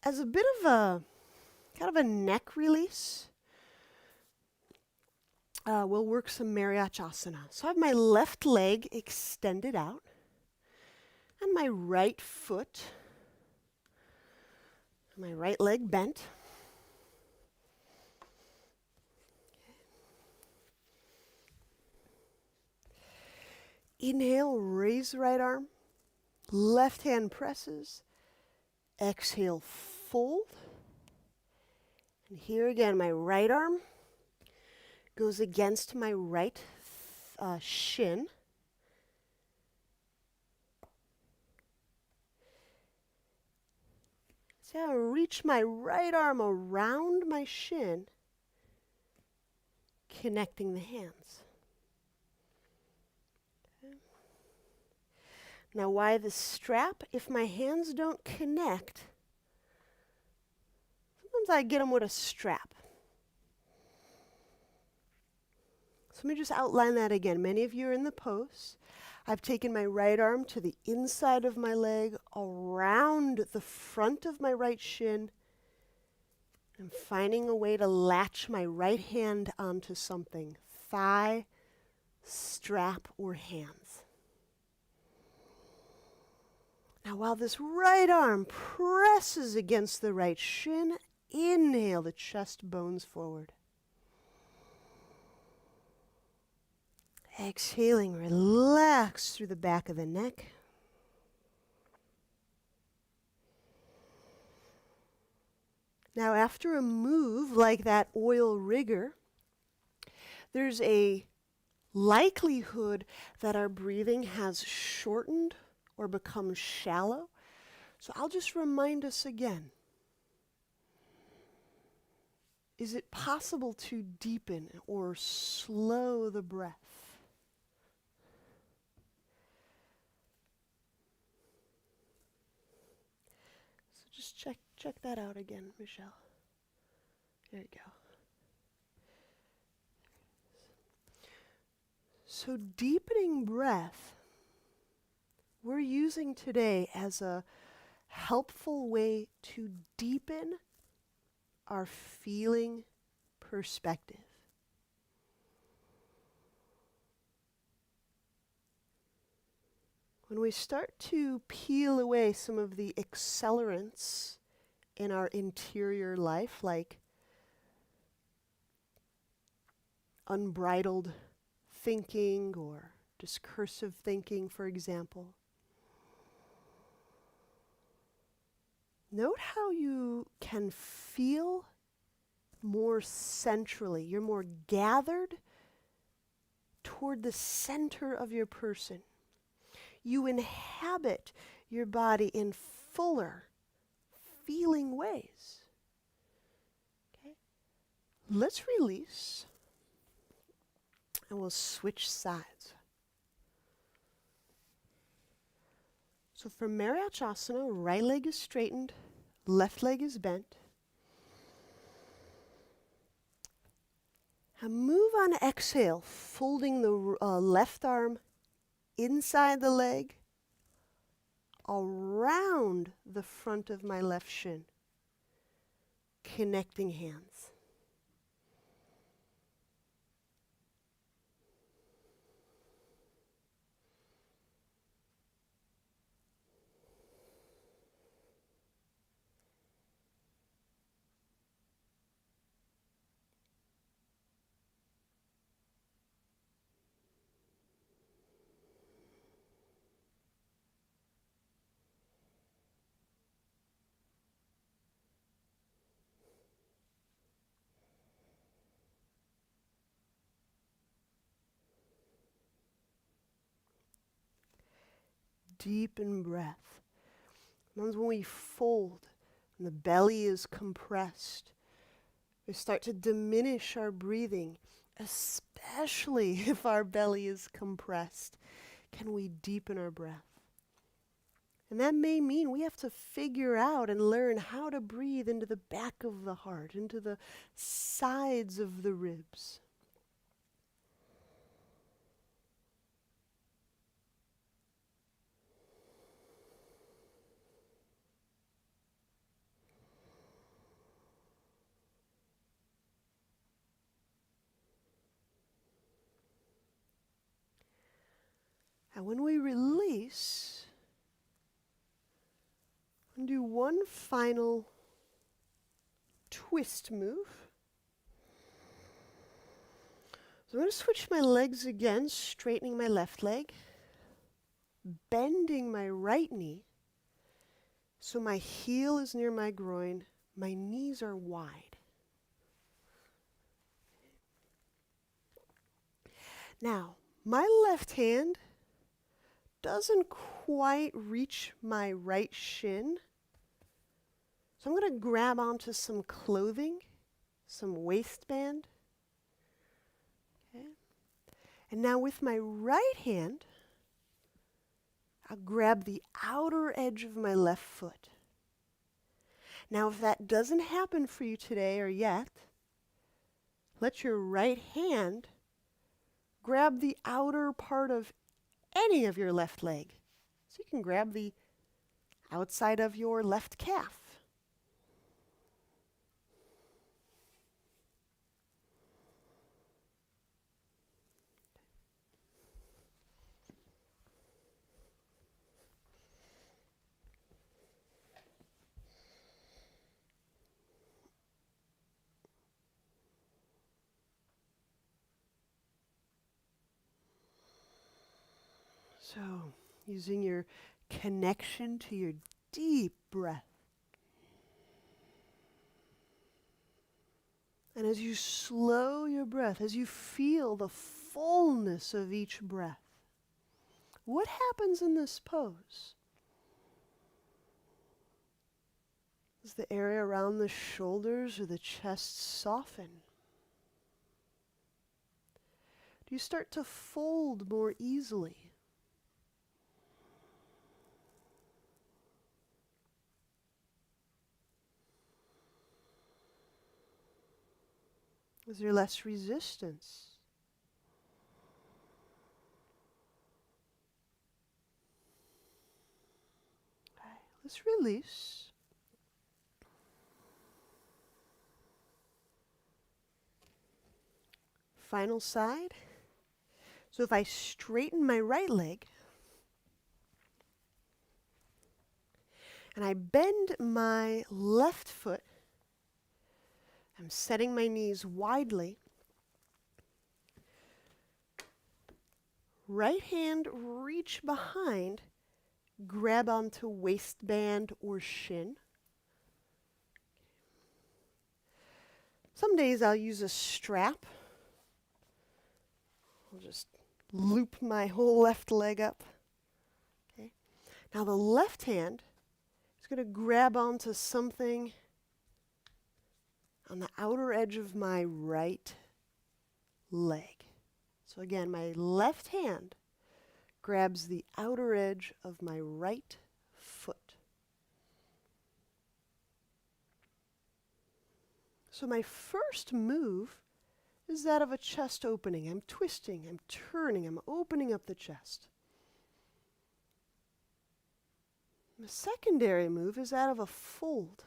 As a bit of a kind of a neck release, we'll work some Mariachasana. So I have my left leg extended out and my right foot, my right leg bent. Inhale, raise the right arm. Left hand presses. Exhale, fold. And here again, my right arm goes against my right shin. So I reach my right arm around my shin, connecting the hands. Now why the strap? If my hands don't connect, sometimes I get them with a strap. So let me just outline that again. Many of you are in the pose. I've taken my right arm to the inside of my leg, around the front of my right shin. I'm finding a way to latch my right hand onto something, thigh, strap, or hands. Now while this right arm presses against the right shin, inhale the chest bones forward. Exhaling, relax through the back of the neck. Now after a move like that oil rigger, there's a likelihood that our breathing has shortened or become shallow. So I'll just remind us again. Is it possible to deepen or slow the breath? So just check that out again, Michelle. There you go. So deepening breath, we're using today as a helpful way to deepen our feeling perspective. When we start to peel away some of the accelerants in our interior life, like unbridled thinking or discursive thinking, for example, note how you can feel more centrally. You're more gathered toward the center of your person. You inhabit your body in fuller feeling ways. Okay? Let's release and we'll switch sides. So for Marachasana, right leg is straightened, left leg is bent. And move on exhale, folding the left arm inside the leg, around the front of my left shin, connecting hands. Deepen breath. Sometimes when we fold and the belly is compressed, we start to diminish our breathing, especially if our belly is compressed. Can we deepen our breath? And that may mean we have to figure out and learn how to breathe into the back of the heart, into the sides of the ribs. And when we release, and do one final twist move. So I'm going to switch my legs again, straightening my left leg, bending my right knee, so my heel is near my groin, my knees are wide. Now, my left hand doesn't quite reach my right shin. So I'm going to grab onto some clothing, some waistband. Okay. And now with my right hand, I'll grab the outer edge of my left foot. Now, if that doesn't happen for you today or yet, let your right hand grab the outer part of any of your left leg. So you can grab the outside of your left calf. So, using your connection to your deep breath. And as you slow your breath, as you feel the fullness of each breath, what happens in this pose? Does the area around the shoulders or the chest soften? Do you start to fold more easily? Is there less resistance? Okay, let's release. Final side. So if I straighten my right leg and I bend my left foot, I'm setting my knees widely. Right hand reach behind, grab onto waistband or shin. Some days I'll use a strap. I'll just loop my whole left leg up. Okay. Now the left hand is going to grab onto something on the outer edge of my right leg. So again, my left hand grabs the outer edge of my right foot. So my first move is that of a chest opening. I'm twisting, I'm turning, I'm opening up the chest. The secondary move is that of a fold.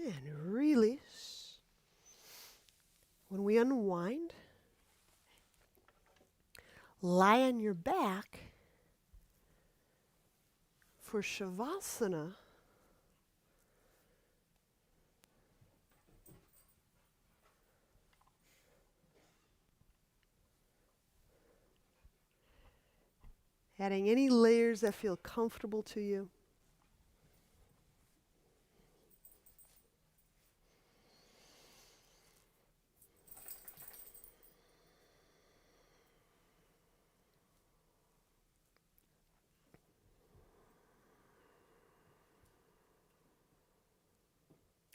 And release. When we unwind, lie on your back for Shavasana. Adding any layers that feel comfortable to you.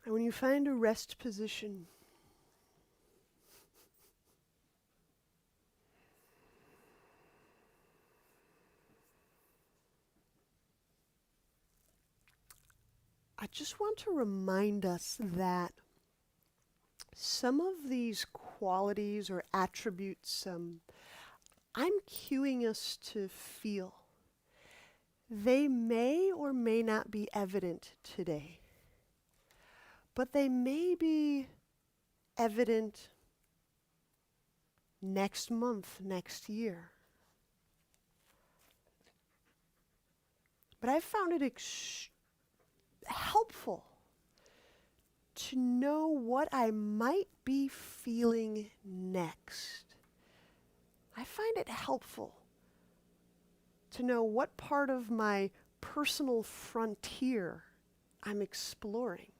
And when you find a rest position, I just want to remind us that some of these qualities or attributes I'm cueing us to feel. They may or may not be evident today, but they may be evident next month, next year. But I found it helpful to know what I might be feeling next. I find it helpful to know what part of my personal frontier I'm exploring.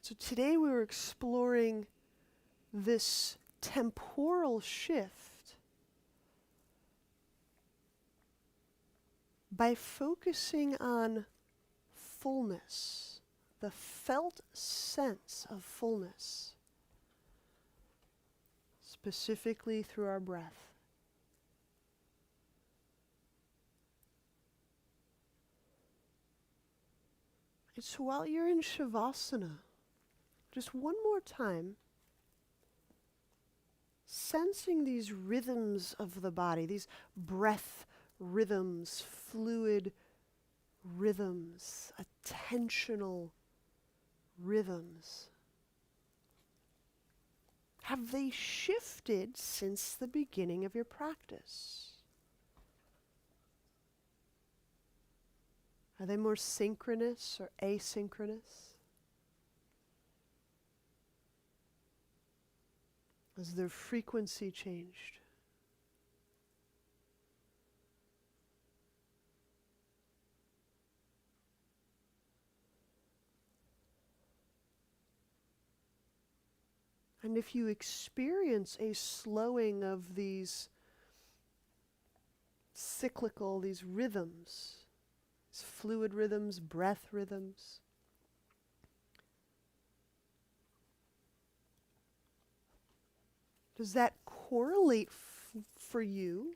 So today we were exploring this temporal shift by focusing on fullness, the felt sense of fullness, specifically through our breath. And so while you're in Shavasana, just one more time, sensing these rhythms of the body, these breath rhythms, fluid rhythms, attentional rhythms. Have they shifted since the beginning of your practice? Are they more synchronous or asynchronous? Has their frequency changed? And if you experience a slowing of these cyclical, these rhythms, these fluid rhythms, breath rhythms, does that correlate for you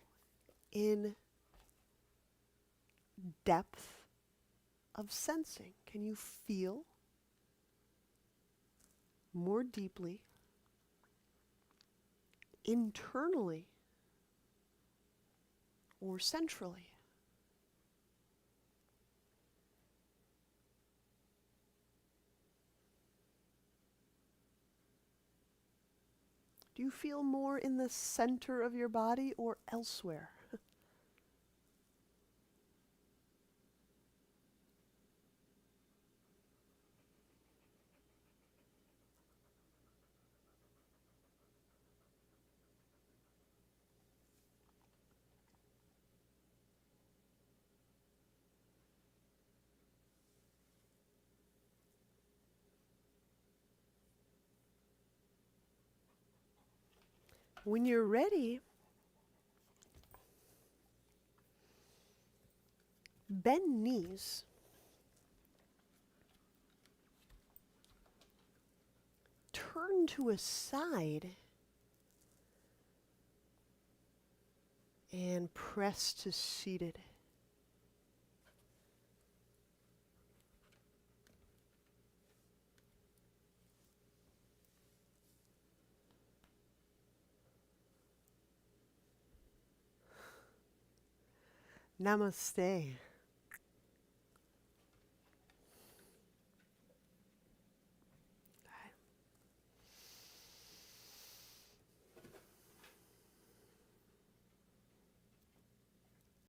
in depth of sensing? Can you feel more deeply, internally or centrally? Do you feel more in the center of your body or elsewhere? When you're ready, bend knees. Turn to a side and press to seated. Namaste.